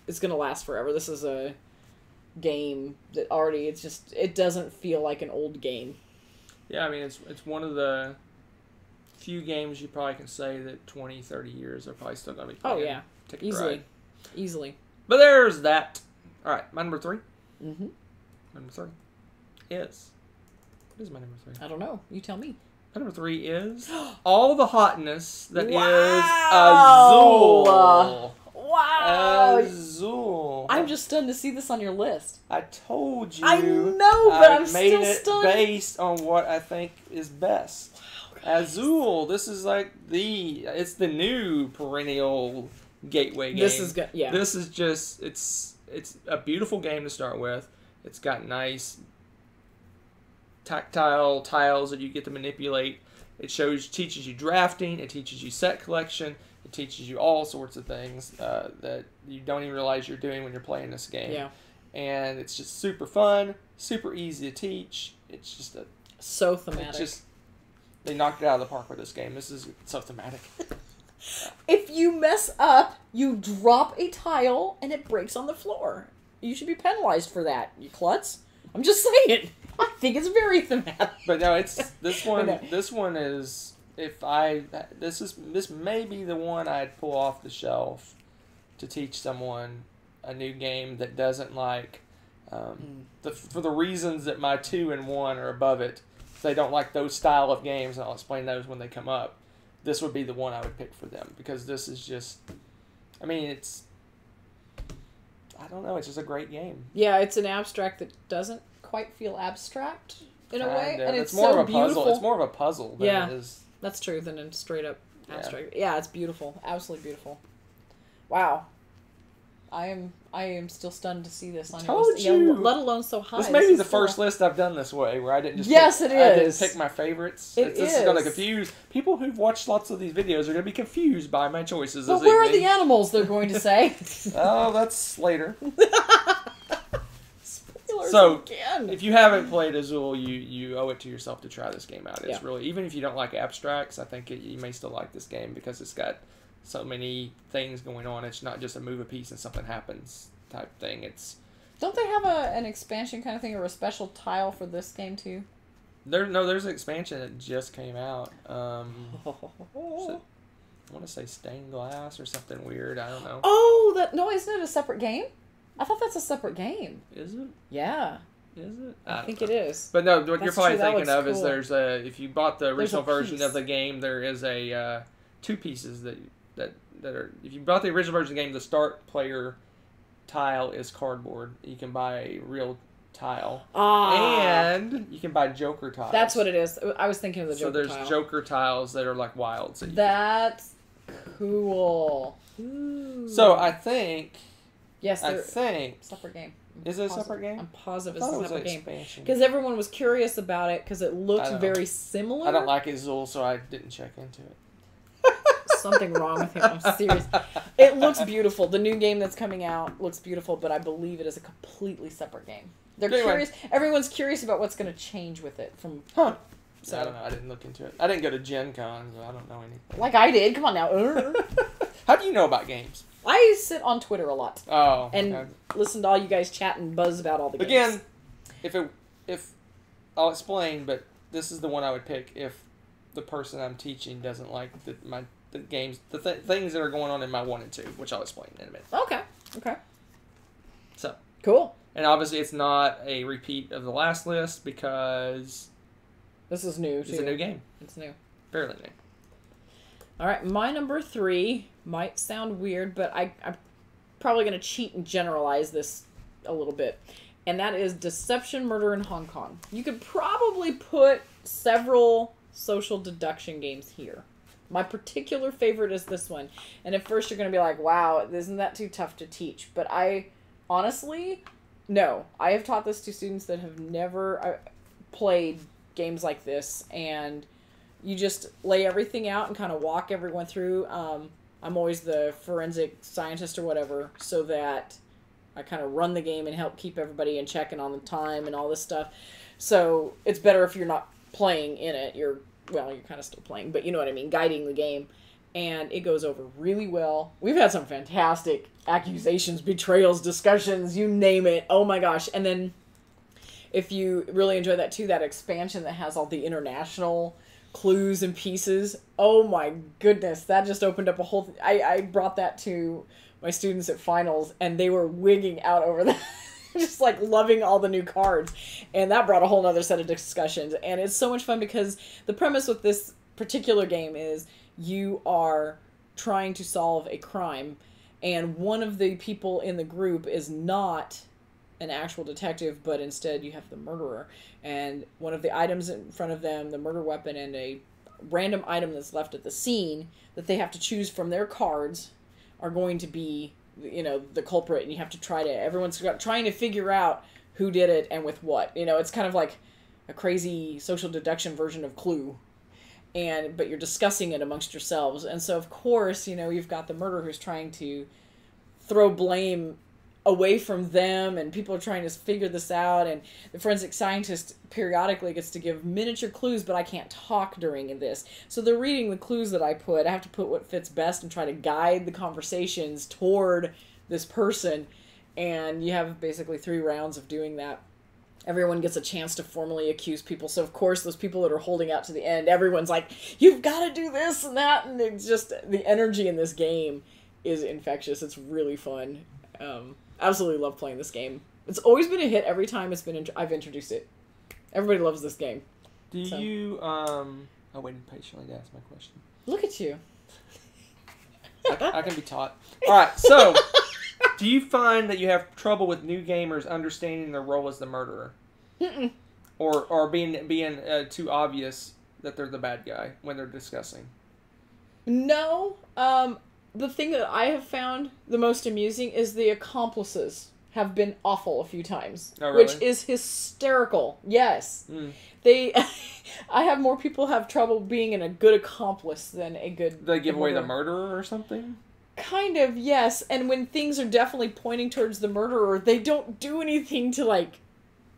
it's going to last forever. This is a game that already, it doesn't feel like an old game. Yeah, I mean, it's one of the few games you probably can say that 20, 30 years are probably still going to be playing. Oh, yeah. Ticket to Ride. Easily. But there's that. All right, my number 3. Mm-hmm. Number 3 is... What is my number 3? I don't know. You tell me. My number 3 is all the hotness that is Wow. Azul. Wow! Azul. I'm just stunned to see this on your list. I told you. I know, but I'm made still it stunned. based on what I think is best. Azul. This is like it's the new perennial gateway game. This is good. Yeah. This is just it's a beautiful game to start with. It's got nice tactile tiles that you get to manipulate. It teaches you drafting. It teaches you set collection. It teaches you all sorts of things that you don't even realize you're doing when you're playing this game. Yeah. And it's just super fun, super easy to teach. It's just So thematic. it's just they knocked it out of the park with this game. This is so thematic. If you mess up, you drop a tile and it breaks on the floor. You should be penalized for that, you klutz. I'm just saying. I think it's very thematic. But no, it's this one. know. This one is this may be the one I'd pull off the shelf to teach someone a new game that doesn't like for the reasons that my 2 and 1 are above it. If they don't like those style of games, and I'll explain those when they come up. This would be the one I would pick for them because this is just. I mean, I don't know. It's just a great game. Yeah, it's an abstract that doesn't quite feel abstract in a way, Kinda. and it's more so of a beautiful. puzzle. It's more of a puzzle than Yeah. it is. That's true than a straight up Yeah. abstract. Yeah, it's beautiful. Absolutely beautiful. Wow. I'm I am still stunned to see this on Told your list. you. Yeah, let alone so high. This may be the is first still- list I've done this way, where I didn't just Yes, pick, it I didn't is. pick my favorites. It This is going to is. confuse people who've watched lots of these videos. Are going to be confused by my choices. But this where are evening. the animals? They're going to say. Oh, that's later. Spoilers So, again. If you haven't played Azul, you owe it to yourself to try this game out. It's Yeah. really, even if you don't like abstracts, I think you may still like this game because it's got so many things going on. It's not just a move a piece and something happens type thing. It's Don't they have an expansion kind of thing or a special tile for this game too? there's an expansion that just came out. I want to say stained glass or something weird. I don't know. Oh, isn't it a separate game? I thought that's a separate game. Is it? Yeah, Is it? I think it is. But no, what you're That's probably true, that thinking looks of is cool. there's if you bought the There's a original version piece. of the game, there is a two pieces that are. If you bought the original version of the game, the start player tile is cardboard. You can buy a real tile, and you can buy Joker tiles. That's what it is. I was thinking of the Joker So there's tile. Joker tiles that are like wilds. That's cool. Ooh. So I think yes, they're separate game. Is it a separate game? I'm positive I it's thought a it was separate an game. expansion. Because everyone was curious about it because it looked I know. very similar. I don't like Azul, so I didn't check into it. Something wrong with him. I'm serious. It looks beautiful. The new game that's coming out looks beautiful, but I believe it is a completely separate game. They're Anyway. curious. Everyone's curious about what's going to change with it. Huh. So, I don't know. I didn't look into it. I didn't go to Gen Con, so I don't know anything. like I did. Come on now. How do you know about games? I sit on Twitter a lot Oh. and okay. listen to all you guys chat and buzz about all the games. Again, if I'll explain, but this is the one I would pick if the person I'm teaching doesn't like the games, things that are going on in my 1 and 2, which I'll explain in a minute. Okay. So, Cool. and obviously it's not a repeat of the last list because This is new, it's too. a new game, It's new. fairly new. All right, my number 3 might sound weird, but I'm probably going to cheat and generalize this a little bit. And that is Deception Murder in Hong Kong. You could probably put several social deduction games here. My particular favorite is this one. And at first you're going to be like, wow, isn't that too tough to teach? But I honestly, no. I have taught this to students that have never played games like this, and you just lay everything out and kind of walk everyone through. I'm always the forensic scientist or whatever, so that I kind of run the game and help keep everybody in check and on the time and all this stuff. So it's better if you're not playing in it. You're kind of still playing, but you know what I mean, guiding the game. And it goes over really well. We've had some fantastic accusations, betrayals, discussions, you name it. Oh my gosh. And then if you really enjoy that too, that expansion that has all the international clues and pieces. Oh my goodness, that just opened up a whole... I brought that to my students at finals, and they were wigging out over that. Just like loving all the new cards. And that brought a whole other set of discussions. And it's so much fun because the premise with this particular game is you are trying to solve a crime, and one of the people in the group is not an actual detective, but instead you have the murderer. And one of the items in front of them, the murder weapon, and a random item that's left at the scene that they have to choose from their cards are going to be, the culprit. And you have to everyone's trying to figure out who did it and with what. It's kind of like a crazy social deduction version of Clue. But you're discussing it amongst yourselves. And so, of course, you've got the murderer who's trying to throw blame away from them, and people are trying to figure this out, and the forensic scientist periodically gets to give miniature clues, but I can't talk during this. So they're reading the clues that I put. I have to put what fits best and try to guide the conversations toward this person, and you have basically 3 rounds of doing that. Everyone gets a chance to formally accuse people. So, of course, those people that are holding out to the end, everyone's like, you've got to do this and that. And it's just, the energy in this game is infectious. It's really fun. Absolutely love playing this game. It's always been a hit every time I've introduced it. Everybody loves this game. Do you, I waited patiently to ask my question. Look at you. I can be taught. All right, so... Do you find that you have trouble with new gamers understanding their role as the murderer? Mm-mm. Or being too obvious that they're the bad guy when they're discussing? No. the thing that I have found the most amusing is the accomplices have been awful a few times, Oh, really? which is hysterical. Yes. Mm. I have more people have trouble being a good accomplice than a good... They give away the murderer. murderer or something? Kind of, yes. And when things are definitely pointing towards the murderer, they don't do anything to, like,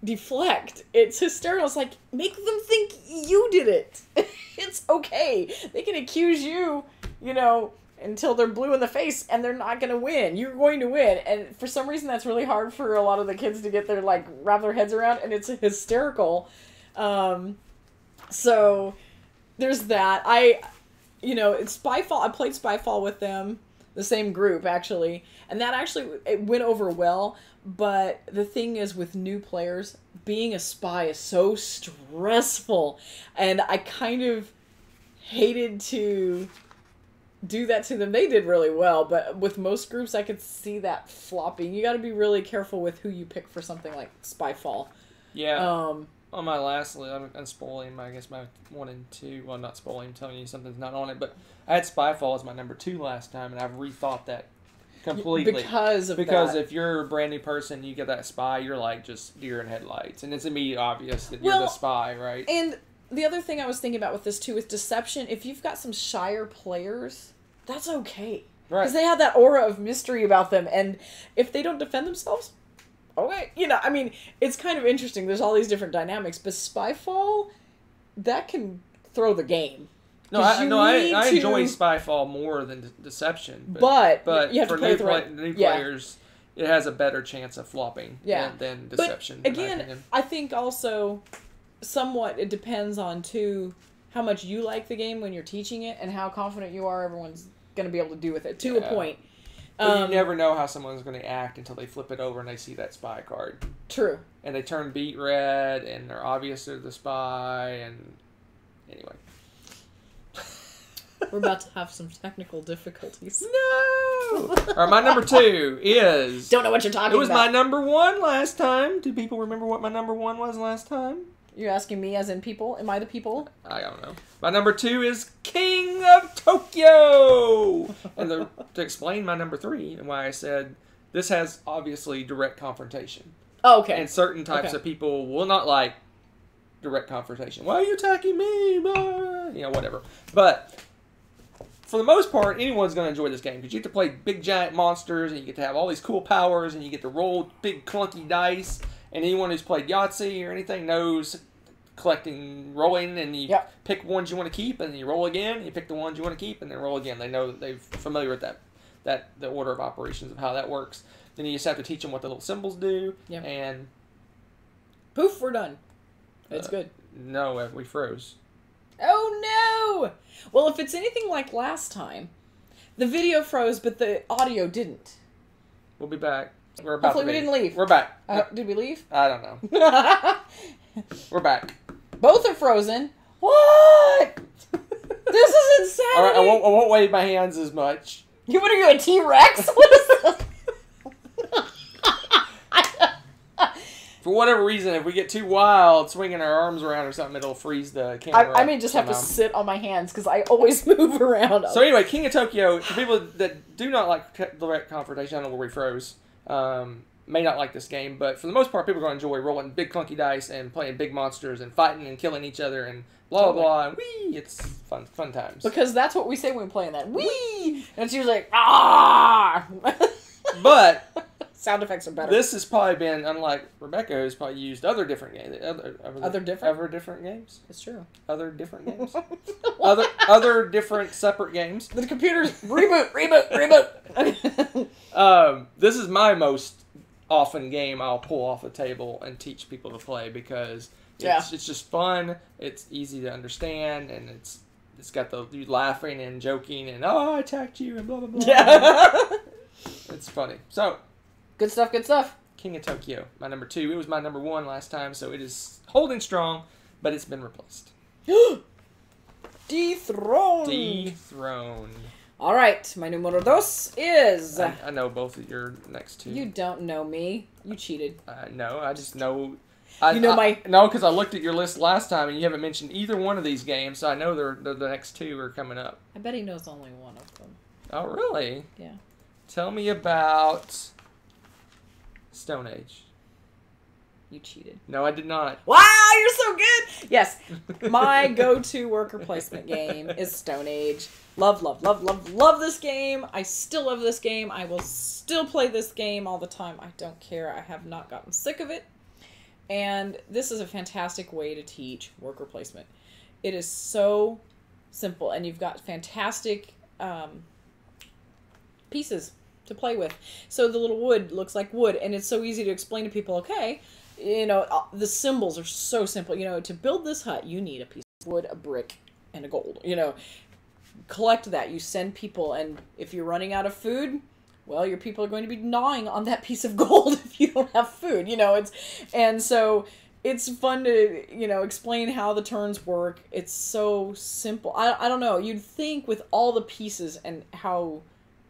deflect. It's hysterical. It's like, make them think you did it. It's okay. They can accuse you, you know, until they're blue in the face, and they're not going to win. You're going to win. And for some reason, that's really hard for a lot of the kids to get their, like, wrap their heads around, and it's hysterical. So, there's that. It's Spyfall. I played Spyfall with them, the same group, actually, and that actually, it went over well, but the thing is, with new players, being a spy is so stressful, and I kind of hated to do that to them. They did really well, but with most groups, I could see that flopping. You got to be really careful with who you pick for something like Spyfall. Yeah. On my last list, I'm spoiling, I guess, my 1 and 2. Well, not spoiling, telling you something's not on it, but I had Spyfall as my number 2 last time, and I've rethought that completely. Because Because if you're a brand new person, you get that spy, you're like just deer in headlights, and it's immediately obvious that you're the spy, right? And the other thing I was thinking about with this, too, is deception. If you've got some shyer players, that's okay. Right. Because they have that aura of mystery about them, and if they don't defend themselves... Okay, I mean, it's kind of interesting. There's all these different dynamics, but Spyfall, that can throw the game. No, I enjoy Spyfall more than Deception. But you have for to play with the right... new players, it has a better chance of flopping than Deception. But again, I think also somewhat it depends on, too, how much you like the game when you're teaching it and how confident you are everyone's going to be able to do with it, to a point. But you never know how someone's going to act until they flip it over and they see that spy card. True. And they turn beet red, and they're obvious they're the spy, and anyway. We're about to have some technical difficulties. No! All right, my number 2 is... Don't know what you're talking about. It was my number 1 last time. Do people remember what my number 1 was last time? You're asking me as in people? Am I the people? I don't know. My number 2 is King of Tokyo! And to explain my number 3 and why I said this has obviously direct confrontation. Oh, okay. And certain types of people will not like direct confrontation. Why are you attacking me? Whatever. But for the most part, anyone's going to enjoy this game because you get to play big giant monsters and you get to have all these cool powers and you get to roll big clunky dice. And anyone who's played Yahtzee or anything knows rolling, and you pick ones you want to keep, and then you roll again, and you pick the ones you want to keep, and then roll again. They know that they're familiar with the order of operations of how that works. Then you just have to teach them what the little symbols do, and... Poof, we're done. It's good. No, we froze. Oh, no! Well, if it's anything like last time, the video froze, but the audio didn't. We'll be back. We're about Hopefully we didn't leave. We're back. Did we leave? I don't know. We're back. Both are frozen. What? This is insanity. All right, I won't wave my hands as much. What are you, a T-Rex? What is this? For whatever reason, if we get too wild, swinging our arms around or something, it'll freeze the camera. I may just have to sit on my hands because I always move around. So anyway, King of Tokyo, for people that do not like direct confrontation, I don't know where we froze, may not like this game, but for the most part, people are going to enjoy rolling big clunky dice and playing big monsters and fighting and killing each other and blah, blah, blah, and whee! It's fun times. Because that's what we say when we're playing that. Whee! And it's usually like, ah! But... Sound effects are better. This has probably been, unlike Rebecca, who's probably used other different games. Other different games? It's true. Other different games? other different separate games. The computer's reboot. This is my most often game I'll pull off the table and teach people to play because it's just fun, it's easy to understand, and it's got you laughing and joking and, oh, I attacked you and blah, blah, blah. Yeah. It's funny. So... Good stuff. King of Tokyo, my number 2. It was my number 1 last time, so it is holding strong, but it's been replaced. Dethroned. All right, my numero dos is... I know both of your next 2. You don't know me. You cheated. No, I just know... No, because I looked at your list last time, and you haven't mentioned either one of these games, so I know the next 2 are coming up. I bet he knows only one of them. Oh, really? Yeah. Tell me about Stone Age. You cheated. No, I did not. Wow, you're so good! Yes, my go-to worker placement game is Stone Age. Love, love, love, love, love this game. I still love this game. I will still play this game all the time. I don't care. I have not gotten sick of it. And this is a fantastic way to teach worker placement. It is so simple, and you've got fantastic pieces to play with. So the little wood looks like wood, and it's so easy to explain to people, okay, you know, the symbols are so simple. You know, to build this hut, you need a piece of wood, a brick, and a gold. You know, collect that. You send people, and if you're running out of food, well, your people are going to be gnawing on that piece of gold if you don't have food. You know, and so it's fun to, you know, explain how the turns work. It's so simple. I don't know. You'd think with all the pieces and how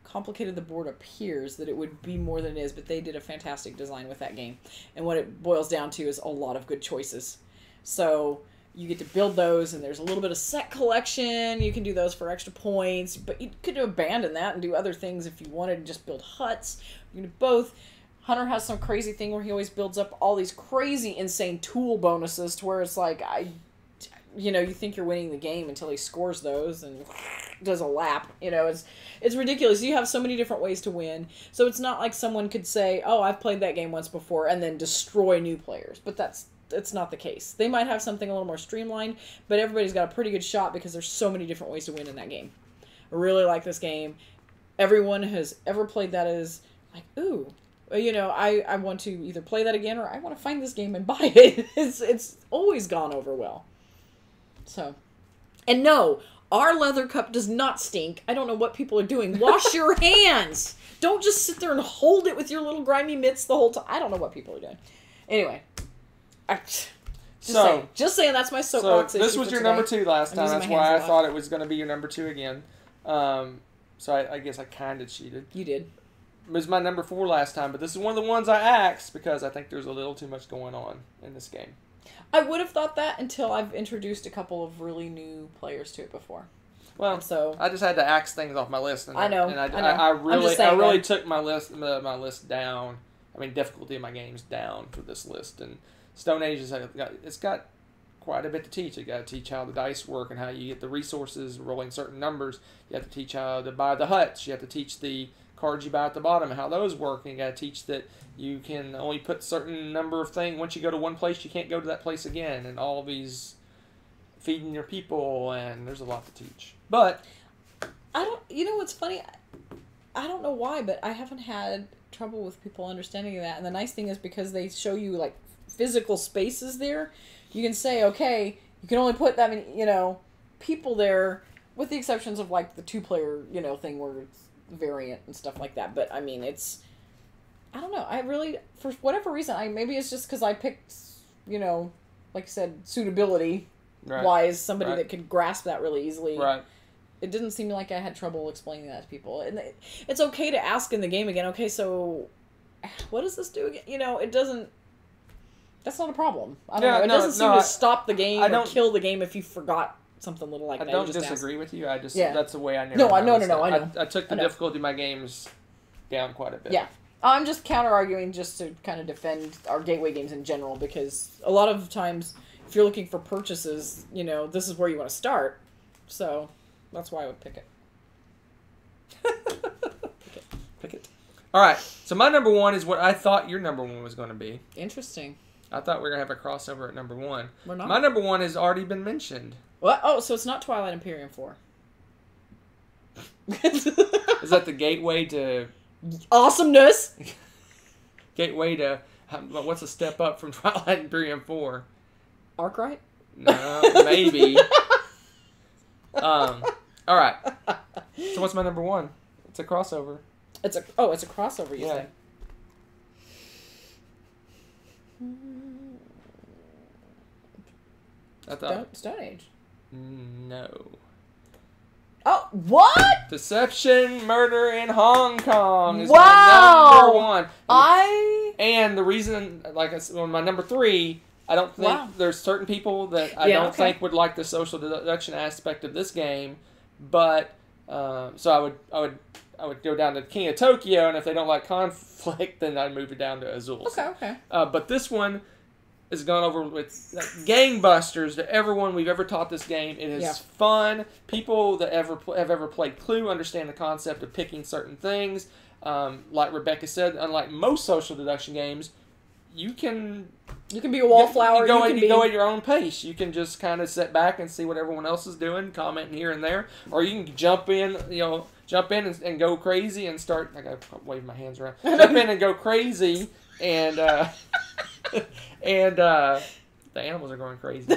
complicated the board appears that it would be more than it is, but they did a fantastic design with that game. And what it boils down to is a lot of good choices. So you get to build those, and there's a little bit of set collection. You can do those for extra points, but you could abandon that and do other things if you wanted to just build huts. You can do both. Hunter has some crazy thing where he always builds up all these crazy, insane tool bonuses to where it's like, you know, you think you're winning the game until he scores those and does a lap. You know, it's ridiculous. You have so many different ways to win. So it's not like someone could say, oh, I've played that game once before, and then destroy new players. But that's not the case. They might have something a little more streamlined, but everybody's got a pretty good shot because there's so many different ways to win in that game. I really like this game. Everyone has ever played that is like, ooh, you know, I want to either play that again or I want to find this game and buy it. It's always gone over well. So, and no, our leather cup does not stink. I don't know what people are doing. Wash your hands. Don't just sit there and hold it with your little grimy mitts the whole time. I don't know what people are doing. Anyway, just saying that's my soapbox. So this was your number 2 last time. That's why I thought it was going to be your number 2 again. So I guess I kind of cheated. You did. It was my number 4 last time, but this is one of the ones I axed because I think there's a little too much going on in this game. I would have thought that until I've introduced a couple of really new players to it before. Well, and so I just had to axe things off my list. And I know. And I I really took my list down. I mean, difficulty of my games down for this list. And Stone Age it's got quite a bit to teach. You got to teach how the dice work and how you get the resources rolling certain numbers. You have to teach how to buy the huts. You have to teach the cards you buy at the bottom and how those work. And you got to teach that you can only put certain number of things. Once you go to one place, you can't go to that place again. And all of these feeding your people, and there's a lot to teach. But you know what's funny? I don't know why, but I haven't had trouble with people understanding that. And the nice thing is because they show you like physical spaces there, you can say, okay, you can only put that many, you know, people there, with the exceptions of like the 2-player, you know, thing where it's variant and stuff like that. But I mean, I don't know. I really, for whatever reason, maybe it's just because I picked, you know, like I said, suitability wise, somebody that could grasp that really easily. Right. It didn't seem like I had trouble explaining that to people. And it's okay to ask in the game again, okay, so what does this do again? You know, it doesn't, that's not a problem. I don't know. It doesn't seem to stop the game or kill the game if you forgot something little like that. I don't disagree with you. That's the way I never. I know. I took the difficulty of my games down quite a bit. Yeah. I'm just counter-arguing just to kind of defend our gateway games in general, because a lot of times if you're looking for purchases, you know, this is where you want to start. So that's why I would pick it. Pick it. All right. So my number 1 is what I thought your number 1 was going to be. Interesting. I thought we were going to have a crossover at number 1. We're not. My number 1 has already been mentioned. What? Oh, so it's not Twilight Imperium 4. Is that the gateway to... awesomeness? Gateway to... What's a step up from Twilight Imperium 4? Arkwright? No, maybe. All right. So what's my number 1? It's a crossover. It's a crossover, you say? I thought Stone Age. No. Oh, what? Deception, Murder in Hong Kong is my number 1. And the reason, like I said, my number 3, I don't think there's certain people that I don't think would like the social deduction aspect of this game, but So I would go down to King of Tokyo, and if they don't like conflict, then I'd move it down to Azul. Okay. But this one has gone over with like, gangbusters to everyone we've ever taught this game. It is fun. People that have ever played Clue understand the concept of picking certain things. Like Rebecca said, unlike most social deduction games, you can be a wallflower. You go at your own pace. You can just kind of sit back and see what everyone else is doing, commenting here and there, or you can jump in and go crazy and start. I gotta wave my hands around. Jump in and go crazy, and the animals are going crazy.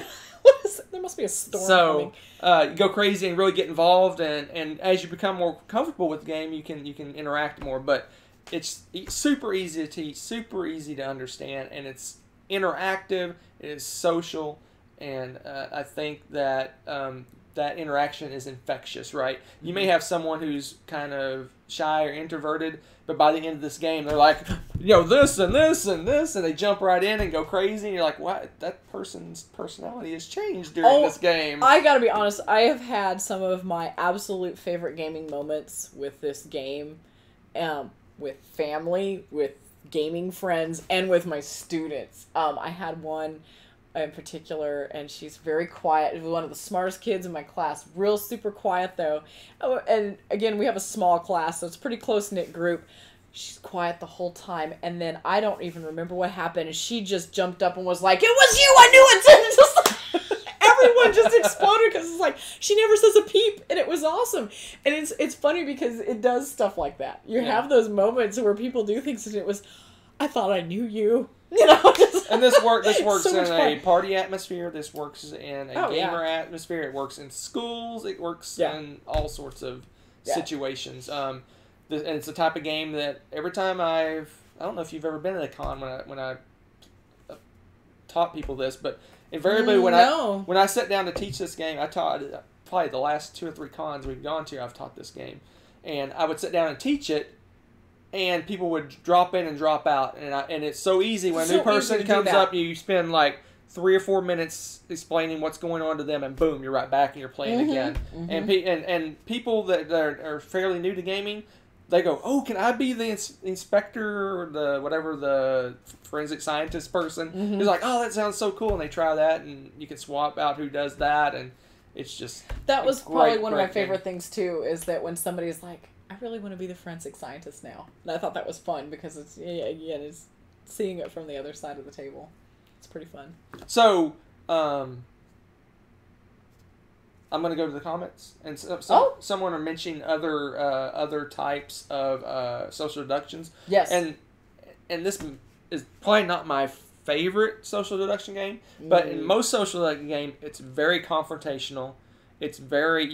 There must be a storm coming. You go crazy and really get involved, and as you become more comfortable with the game, you can interact more. But it's super easy to teach, super easy to understand, and it's interactive. It is social, and I think that that interaction is infectious. Right? You may have someone who's kind of shy or introverted, but by the end of this game, they're like, this and this and this, and they jump right in and go crazy, and you're like, what? That person's personality has changed during this game. I gotta be honest, I have had some of my absolute favorite gaming moments with this game, with family, with gaming friends, and with my students. I had one in particular, and she's very quiet. One of the smartest kids in my class. Real super quiet, though. And again, we have a small class, so it's a pretty close-knit group. She's quiet the whole time, and then I don't even remember what happened, and she just jumped up and was like, "It was you! I knew it!" And just everyone just exploded, because it's like, she never says a peep, and it was awesome. And it's funny because it does stuff like that. You have those moments where people do things, and it was, I thought I knew you. And this works so in a party atmosphere. This works in a gamer atmosphere. It works in schools. It works in all sorts of situations. And it's the type of game that every time I don't know if you've ever been at a con when I taught people this, but invariably when I sat down to teach this game, I taught probably the last 2 or 3 cons we've gone to. I've taught this game, and I would sit down and teach it. And people would drop in and drop out, and it's so easy when a new person comes up. You spend like 3 or 4 minutes explaining what's going on to them, and boom, you're right back and you're playing again. And people that are fairly new to gaming, they go, "Oh, can I be the inspector or the forensic scientist person?" He's like, "Oh, that sounds so cool," and they try that, and you can swap out who does that, and it's just was probably one of my favorite things too. Is that when somebody's like, I really want to be the forensic scientist now. And I thought that was fun because it's seeing it from the other side of the table. It's pretty fun. So, I'm going to go to the comments. And someone are mentioning other types of social deductions. Yes. And this is probably not my favorite social deduction game, but in most social deduction game, it's very confrontational. It's very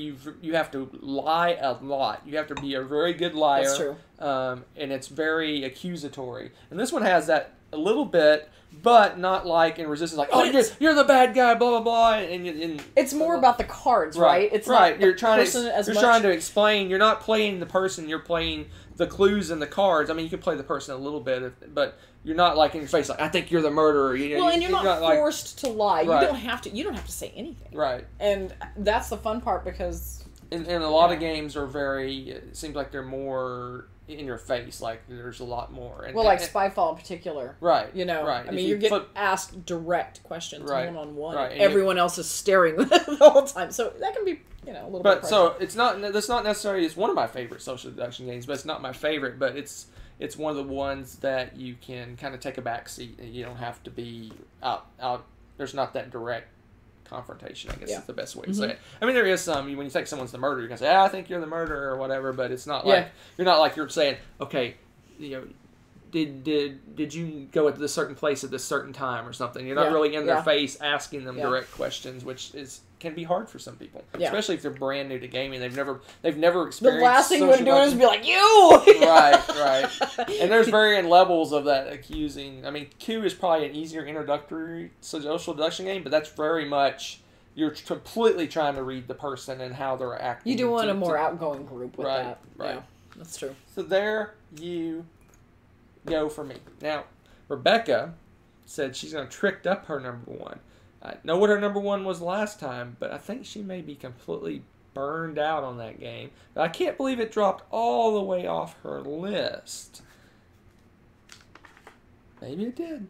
you have to lie a lot. You have to be a very good liar. That's true. And it's very accusatory. And this one has that a little bit, but not like in Resistance, like, "Oh, you're the bad guy," blah blah blah. And it's more about the cards, right? It's right. Not you're trying to explain. You're not playing the person. You're playing the clues and the cards. I mean, you can play the person a little bit, but you're not like in your face like, "I think you're the murderer." And you're not forced to lie. Right. You don't have to. You don't have to say anything. Right. And that's the fun part because. And a lot of games are very. It seems like they're more in your face. Like there's a lot more. Like Spyfall in particular. Right. Right. I mean, you're getting asked direct questions one on one. Right. Everyone else is staring the whole time, so that can be a little. But so it's not. That's not necessarily. It's one of my favorite social deduction games, but it's not my favorite. But it's one of the ones that you can kind of take a back seat. You don't have to be out. There's not that direct confrontation, I guess is the best way to say it. I mean, there is some, when you think someone's the murderer, you can say, "I think you're the murderer," or whatever, but it's not like, you're saying, "Okay, did you go at this certain place at this certain time," or something. You're not really in their face asking them direct questions, which can be hard for some people, especially if they're brand new to gaming. They've never experienced. The last thing you want to do is be like, "You." Right. And there's varying levels of that accusing. I mean, Q is probably an easier introductory social deduction game, but that's very much you're completely trying to read the person and how they're acting. You do want a more outgoing group with that. Right. Yeah, that's true. So there you go for me. Now, Rebecca said she's going to trick up her number one. I know what her number one was last time, but I think she may be completely burned out on that game. But I can't believe it dropped all the way off her list. Maybe it did.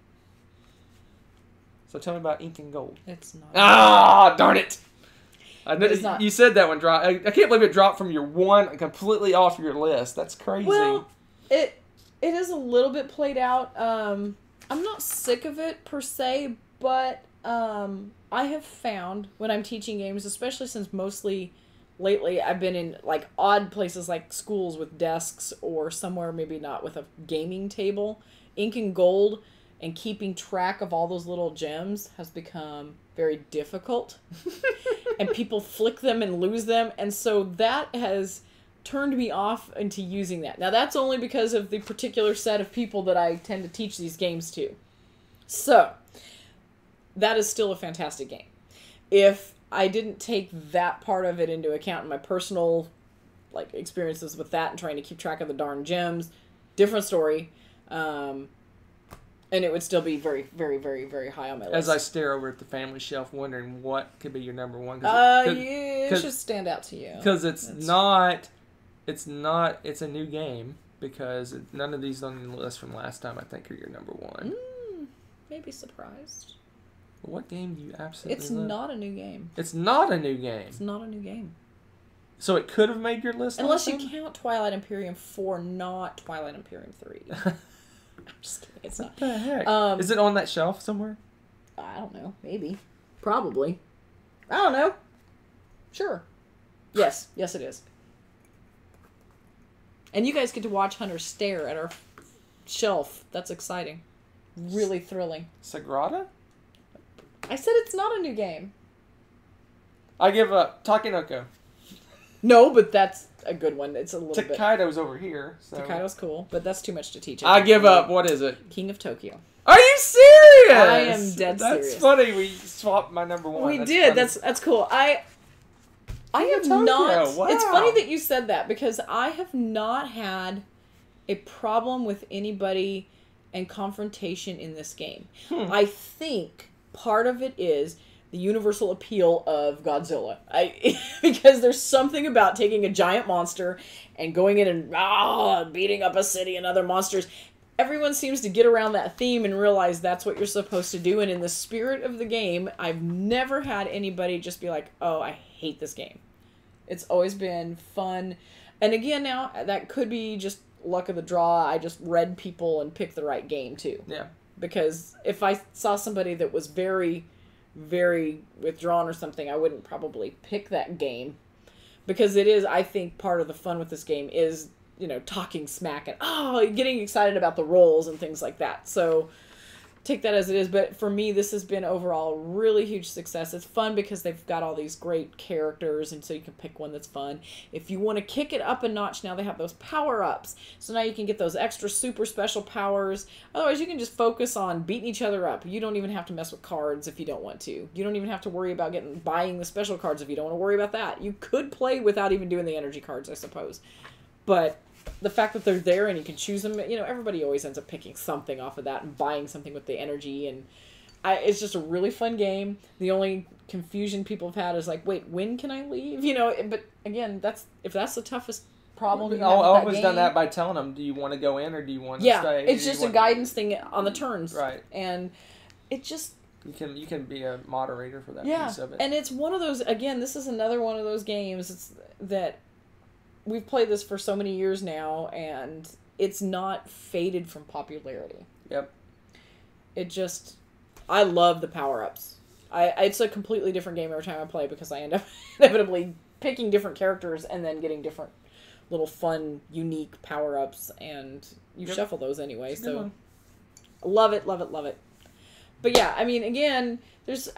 So tell me about Ink and Gold. It's not. Ah, darn it! It's not. You said that one dropped. I can't believe it dropped from your one completely off your list. That's crazy. Well, it is a little bit played out. I'm not sick of it per se, but I have found when I'm teaching games, especially since mostly lately I've been in like odd places like schools with desks or somewhere maybe not with a gaming table, Ink and Gold and keeping track of all those little gems has become very difficult. And people flick them and lose them, and so that has turned me off into using that. Now that's only because of the particular set of people that I tend to teach these games to. So, that is still a fantastic game. If I didn't take that part of it into account in my personal like experiences with that and trying to keep track of the darn gems, different story. And it would still be very, very, very, very high on my list. As I stare over at the family shelf, wondering what could be your number one. It should stand out to you. Because it's a new game. Because none of these on the list from last time, I think, are your number one. Maybe surprised. What game do you absolutely It's love? not a new game. It's not a new game. It's not a new game. So it could have made your list. Unless you count Twilight Imperium 4, not Twilight Imperium 3. I'm just kidding. It's not. What the heck? Is it on that shelf somewhere? I don't know. Maybe. Probably. I don't know. Sure. Yes. Yes, it is. And you guys get to watch Hunter stare at our shelf. That's exciting. Really thrilling. Sagrada? I said it's not a new game. I give up. Takenoko. No, but that's a good one. It's a little bit... Takedo's over here. So. Takedo's cool, but that's too much to teach. I give up. What is it? King of Tokyo. Are you serious? I am dead serious. That's funny. We swapped my number one. We did. Funny. That's cool. I have Tokyo. not... Wow. It's funny that you said that because I have not had a problem with anybody and confrontation in this game. I think part of it is the universal appeal of Godzilla. Because there's something about taking a giant monster and going in and beating up a city and other monsters. Everyone seems to get around that theme and realize that's what you're supposed to do. And in the spirit of the game, I've never had anybody just be like, oh, I hate this game. It's always been fun. And again, now, that could be just luck of the draw. I just read people and picked the right game, too. Yeah. Because if I saw somebody that was very, very withdrawn or something, I wouldn't probably pick that game. Because it is, I think, part of the fun with this game is, talking smack and, getting excited about the rolls and things like that. So, take that as it is. But for me, this has been overall really huge success. It's fun because they've got all these great characters, and so you can pick one that's fun. If you want to kick it up a notch, now they have those power-ups. So now you can get those extra super special powers. Otherwise, you can just focus on beating each other up. You don't even have to mess with cards if you don't want to. You don't even have to worry about buying the special cards if you don't want to worry about that. You could play without even doing the energy cards, I suppose. But the fact that they're there and you can choose them, everybody always ends up picking something off of that and buying something with the energy. And it's just a really fun game. The only confusion people have had is like, wait, when can I leave? But again, if that's the toughest problem you have with that I've always game, done that by telling them, do you want to go in or do you want to stay? It's just a guidance thing on the turns. Right. And it just... You can be a moderator for that piece of it. And it's one of those, again, this is another one of those games that we've played this for so many years now, and it's not faded from popularity. Yep. It just... I love the power-ups. It's a completely different game every time I play because I end up inevitably picking different characters and then getting different little fun, unique power-ups, and you shuffle those anyway, so... Love it, love it, love it. But yeah, I mean, again,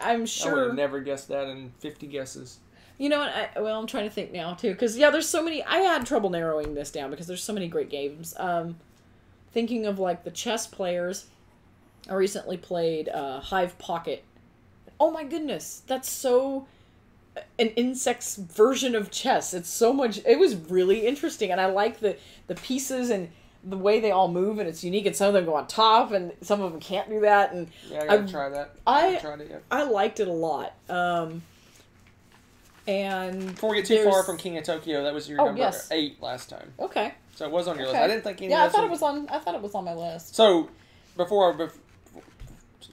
I'm sure... I would have never guessed that in 50 guesses. You know what? I'm trying to think now, too. Because, there's so many... I had trouble narrowing this down because there's so many great games. Thinking of, the chess players, I recently played Hive Pocket. Oh, my goodness. That's so... an insect's version of chess. It's so much... It was really interesting. And I like the pieces and the way they all move, and it's unique. And some of them go on top, and some of them can't do that. And yeah, I gotta try that. I haven't tried it yet. I liked it a lot. And Before we get too far from King of Tokyo, that was your number 8 last time. Okay. So it was on your list. I didn't think any. Yeah, I thought it was on. I thought it was on my list. So before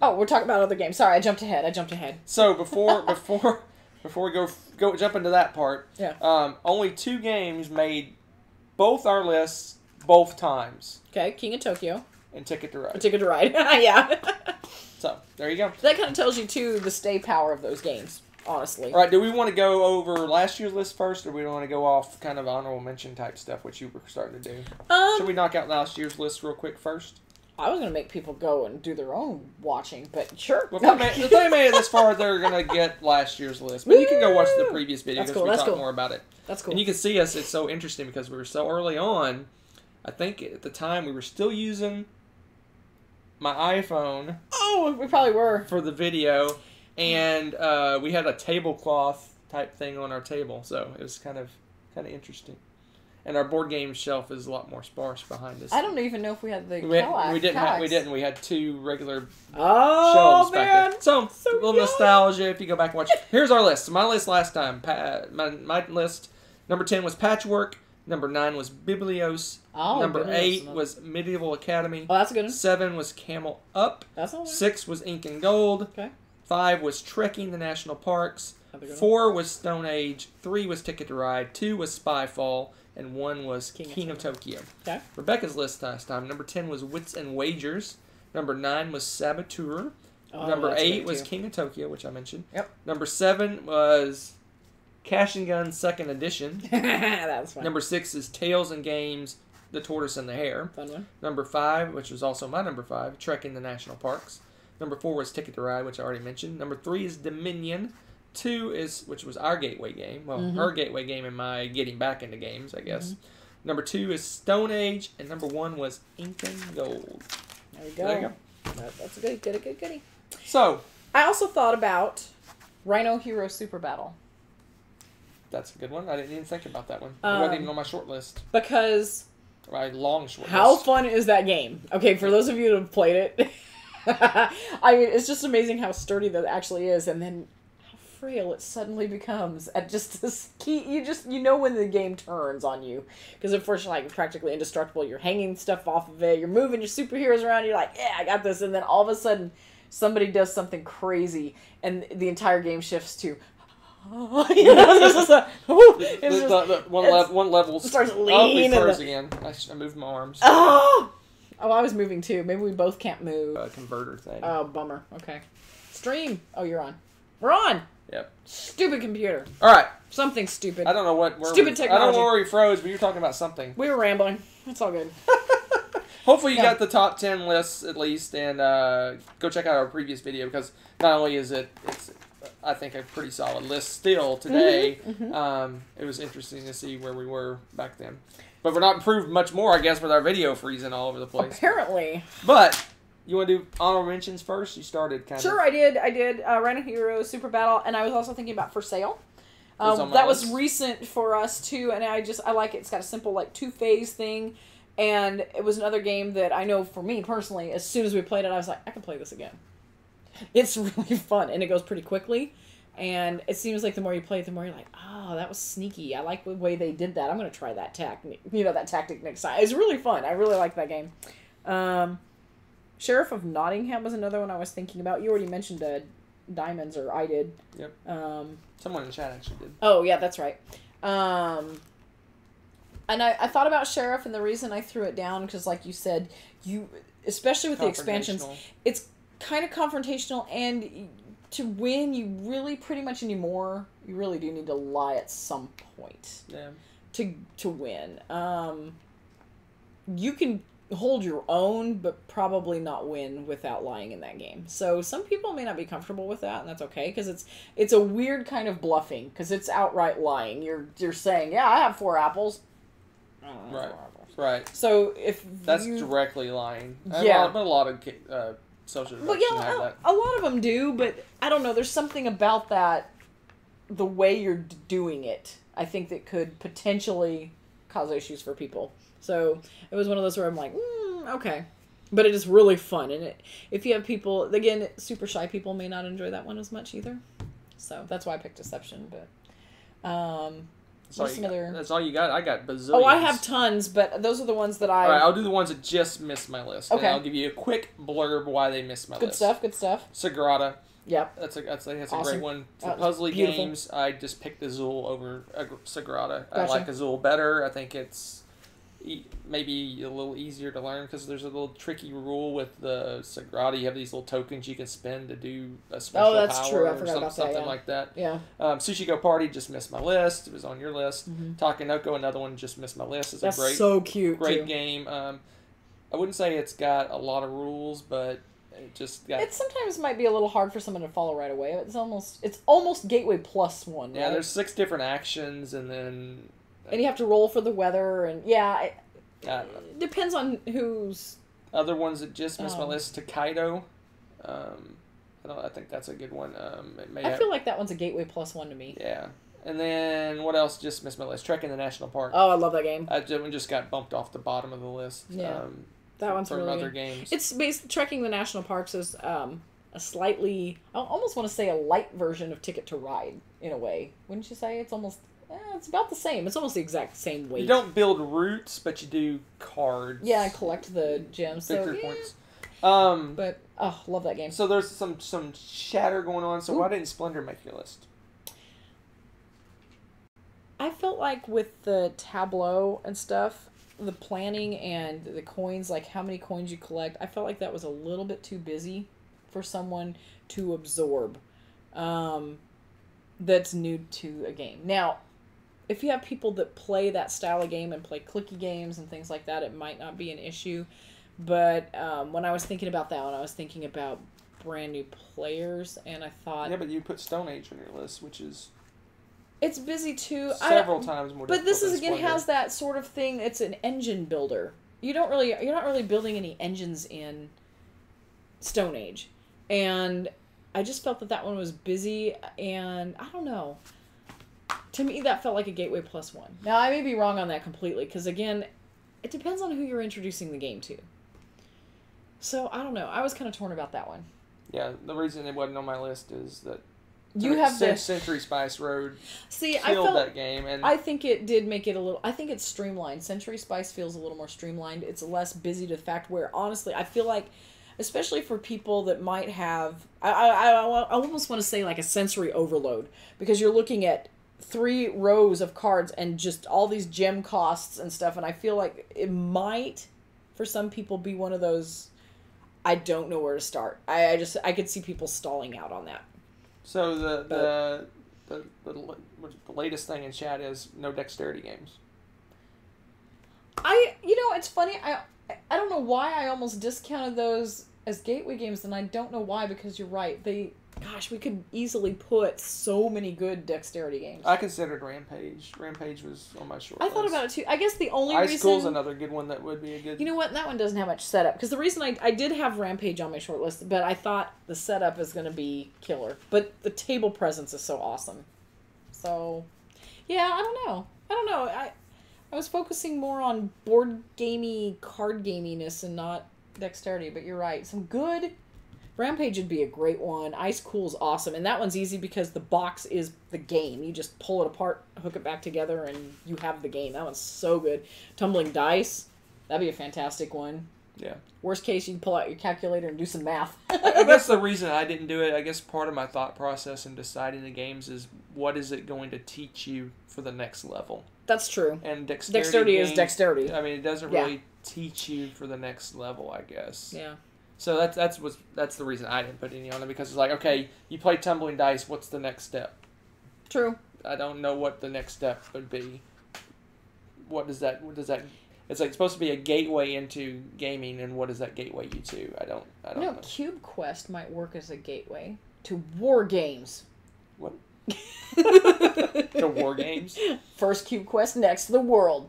oh, we're talking about other games. Sorry, I jumped ahead. So before we go jump into that part. Yeah. Only 2 games made both our lists both times. Okay, King of Tokyo. And Ticket to Ride. Ticket to Ride. Yeah. So there you go. That kind of tells you too the stay power of those games. Honestly. All right. Do we want to go over last year's list first, or do we want to go off kind of honorable mention type stuff, which you were starting to do? Should we knock out last year's list real quick first? I was going to make people go and do their own watching, but sure. Well, if they made it this far, they're going to get last year's list. But you can go watch the previous video because we talk more about it. That's cool. And you can see us. It's so interesting because we were so early on. I think at the time we were still using my iPhone. Oh, we probably were. For the video. And we had a tablecloth type thing on our table. So it was kind of interesting. And our board game shelf is a lot more sparse behind us. I don't even know if we had the we didn't. We had 2 regular shelves back there. So a little nostalgia if you go back and watch. Here's our list. My list last time. My list. Number 10 was Patchwork. Number 9 was Biblios. Oh, Number 8 was Medieval Academy. Oh, that's a good one. 7 was Camel Up. That's all right. 6 was Ink and Gold. Okay. 5 was Trekking the National Parks. 4 was Stone Age. 3 was Ticket to Ride. 2 was Spyfall. And 1 was King of Tokyo. Okay. Rebecca's list last time. Number 10 was Wits and Wagers. Number 9 was Saboteur. Number 8 was King of Tokyo, which I mentioned. Yep. Number 7 was Cash and Gun 2nd Edition. That's fun. Number 6 is Tales and Games, The Tortoise and the Hare. Fun one. Number 5, which was also my number 5, Trekking the National Parks. Number 4 was Ticket to Ride, which I already mentioned. Number 3 is Dominion. 2 is, which was our gateway game. Well, her gateway game and my getting back into games, I guess. Number 2 is Stone Age, and number 1 was Ink and Gold. There you go. There you go. That's a goodie. So, I also thought about Rhino Hero Super Battle. That's a good one. I didn't even think about that one. It wasn't even on my short list. Because My long short how list. fun is that game? Okay, for those of you that have played it, I mean, it's just amazing how sturdy that actually is, and then how frail it suddenly becomes at just this key. You know when the game turns on you, because unfortunately, like, practically indestructible. You're hanging stuff off of it. You're moving your superheroes around. You're like, yeah, I got this, and then all of a sudden, somebody does something crazy, and the entire game shifts to. One level starts leaning. We froze again. I moved my arms. Oh, I was moving too. Maybe we both can't move. Converter thing. Oh, bummer. Okay. Stream. Oh, you're on. We're on. Yep. Stupid computer. All right. Something stupid. I don't know what. Stupid technology. I don't know where we froze, but you were talking about something. We were rambling. It's all good. Hopefully you got the top 10 lists at least, and go check out our previous video because not only is it's I think a pretty solid list still today. It was interesting to see where we were back then, but we're not improved much more, I guess, with our video freezing all over the place. Apparently. But you want to do honorable mentions first? You started kind of. Sure, I did. Rhino Hero Super Battle, and I was also thinking about For Sale. That was recent for us too, and I like it. It's got a simple like 2-phase thing. And it was another game that I know for me personally, as soon as we played it, I was like, I can play this again. It's really fun, and it goes pretty quickly. And it seems like the more you play it, the more you're like, oh, that was sneaky. I like the way they did that. I'm going to try that tactic next time. It's really fun. I really like that game. Sheriff of Nottingham was another one I was thinking about. You already mentioned Diamonds, or I did. Yep. Someone in the chat actually did. Oh, yeah, that's right. And I thought about Sheriff, and the reason I threw it down, because like you said, especially with the expansions, it's kind of confrontational, and to win, you really pretty much anymore, you really do need to lie at some point to win. You can hold your own, but probably not win without lying in that game. So some people may not be comfortable with that, and that's okay, because it's a weird kind of bluffing, because it's outright lying. You're saying, yeah, I have 4 apples. Right. So if that's directly lying. Yeah. But a lot of social deduction have that. A lot of them do, but I don't know. There's something about that, the way you're doing it, I think that could potentially cause issues for people. So it was one of those where I'm like, okay. But it is really fun. And if you have people, again, super shy people may not enjoy that one as much either. So that's why I picked Deception. But That's all you got? I got bazillions. Oh, I have tons, but those are the ones that I... All right, I'll do the ones that just missed my list. Okay. And I'll give you a quick blurb why they missed my list. Good stuff. Sagrada. Yep. That's a Awesome. great one. For puzzly games, I just picked Azul over Sagrada. Gotcha. I like Azul better. I think it's maybe a little easier to learn because there's a little tricky rule with the Sagrada. You have these little tokens you can spend to do a special power. Oh, that's true. I forgot about that, something like that. Yeah. Sushi Go Party just missed my list. It was on your list. Mm-hmm. Takenoko, another one, just missed my list. It's that's a great, so cute. Great game. I wouldn't say it's got a lot of rules, but it just got... It sometimes might be a little hard for someone to follow right away. It's almost Gateway Plus one. Yeah, right? there's 6 different actions, and then... And you have to roll for the weather, and yeah, it depends on who's... Other ones that just missed my list, Tokaido. I think that's a good one. I feel like that one's a Gateway Plus one to me. Yeah. And then, what else just missed my list? Trek in the National Park. Oh, I love that game. That one just got bumped off the bottom of the list. Yeah. That one's from really other good. games. It's Trekking the National Parks is a slightly, I almost want to say a light version of Ticket to Ride, in a way. Wouldn't you say? It's almost... it's about the same. It's almost the exact same weight. You don't build routes, but you do cards. Yeah, and collect the gems. Victory So, points. But, love that game. So there's some chatter going on. So why didn't Splendor make your list? I felt like with the tableau and stuff, the planning and the coins, like how many coins you collect, I felt like that was a little bit too busy for someone to absorb. That's new to a game. Now, if you have people that play that style of game and play clicky games and things like that, it might not be an issue. But when I was thinking about that one, I was thinking about brand new players, and I thought... Yeah, but you put Stone Age on your list, which is... It's busy too. Several times more. But this is again Splendor. has that sort of thing. It's an engine builder. You're not really building any engines in Stone Age, and I just felt that one was busy, and I don't know. To me, that felt like a Gateway Plus one. Now I may be wrong on that completely, because again, it depends on who you're introducing the game to. So I don't know. I was kind of torn about that one. Yeah, the reason it wasn't on my list is that. You have the Century Spice Road. See, I felt that game, and I think it did make it a little. I think it's streamlined. Century Spice feels a little more streamlined. It's less busy to the fact where, honestly, I feel like, especially for people that might have, I almost want to say like a sensory overload, because you're looking at 3 rows of cards and just all these gem costs and stuff, and I feel like it might, for some people, be one of those. I don't know where to start. I could see people stalling out on that. So the latest thing in chat is no dexterity games. It's funny. I don't know why I almost discounted those as gateway games, and I don't know why, because you're right. We could easily put so many good dexterity games. I considered Rampage. Rampage was on my short list. I thought about it too. I guess the only Ice reason... School's another good one that would be a good... You know what? That one doesn't have much setup. Because the reason I did have Rampage on my short list, but I thought the setup is going to be killer. But the table presence is so awesome. So, yeah, I don't know. I was focusing more on board gamey, card gaminess and not dexterity. But you're right. Some good... Rampage would be a great one. Ice Cool's awesome. And that one's easy because the box is the game. You just pull it apart, hook it back together, and you have the game. That one's so good. Tumbling Dice, that'd be a fantastic one. Yeah. Worst case, you can pull out your calculator and do some math. I guess the reason I didn't do it, I guess part of my thought process in deciding the games is what is it going to teach you for the next level? That's true. And dexterity is dexterity. I mean, it doesn't really teach you for the next level, I guess. Yeah. So that's the reason I didn't put any on it, because it's like, okay, you play Tumbling Dice, what's the next step? True. I don't know what the next step would be. What does that it's like supposed to be a gateway into gaming, and what does that gateway you to? I don't know. Cube Quest might work as a gateway to war games. What? To war games? First Cube Quest, next the world.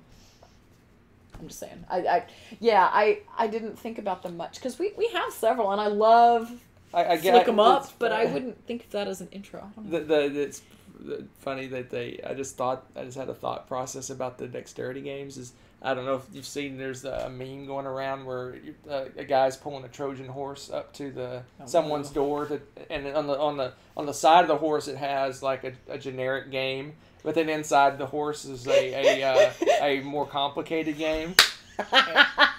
I'm just saying. I didn't think about them much, because we have several, and I love I flick them up, but I wouldn't think of that as an intro. I don't know. funny that I just had a thought process about the dexterity games. Is I don't know if you've seen, there's a meme going around where a guy's pulling a Trojan horse up to someone's door and on the side of the horse it has like a generic game, but then inside the horse is a more complicated game.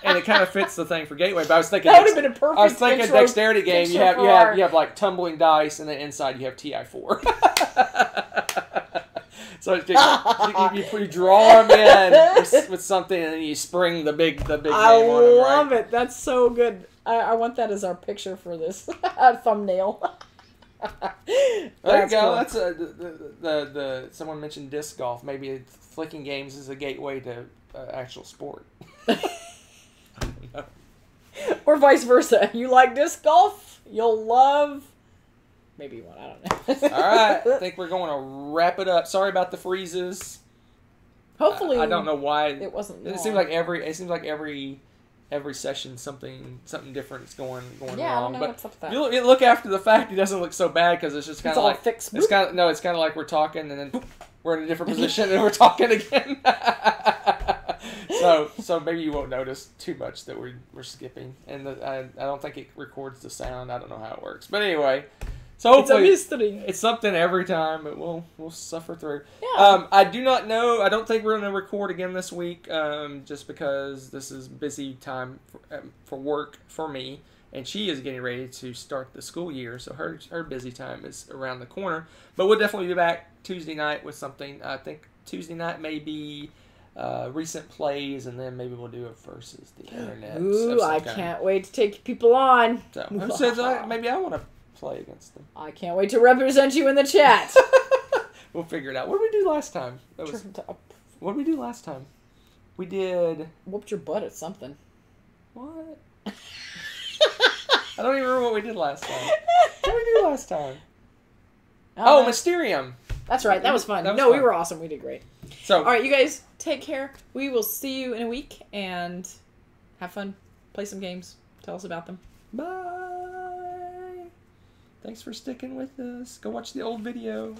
And it kind of fits the thing for Gateway, but I was thinking that would have been a perfect. I was thinking dexterity game. You have like tumbling dice, and then inside you have TI4. So you draw them in with something, and then you spring the big game on them. I love it. That's so good. I want that as our picture for this thumbnail. There you go. Cool. That's the someone mentioned disc golf. Maybe flicking games is a gateway to actual sport. Or vice versa. You like disc golf? You'll love... Maybe one. I don't know. All right. I think we're going to wrap it up. Sorry about the freezes. Hopefully... I don't know why. It wasn't long. It seems like every session something different is going wrong. I don't know what's up with that. You look after the fact, it doesn't look so bad because it's just kind of like... fixed. It's kind of like we're talking and then boop, we're in a different position and we're talking again. So maybe you won't notice too much that we're skipping, and I don't think it records the sound. I don't know how it works, but anyway, so hopefully it's a mystery. It's something every time, but we'll suffer through. Yeah. I do not know. I don't think we're going to record again this week, just because this is busy time for work for me, and she is getting ready to start the school year, so her busy time is around the corner. But we'll definitely be back Tuesday night with something. I think Tuesday night may be recent plays, and then maybe we'll do it versus the internet. Ooh, I can't wait to take people on. So who says maybe I want to play against them? I can't wait to represent you in the chat. We'll figure it out. What did we do last time? What did we do last time? We did... Whooped your butt at something. What? I don't even remember what we did last time. What did we do last time? Oh, Mysterium. That's right. That was fun. That was fun. We were awesome. We did great. So, all right, you guys, take care. We will see you in a week, and have fun. Play some games. Tell us about them. Bye. Thanks for sticking with us. Go watch the old video.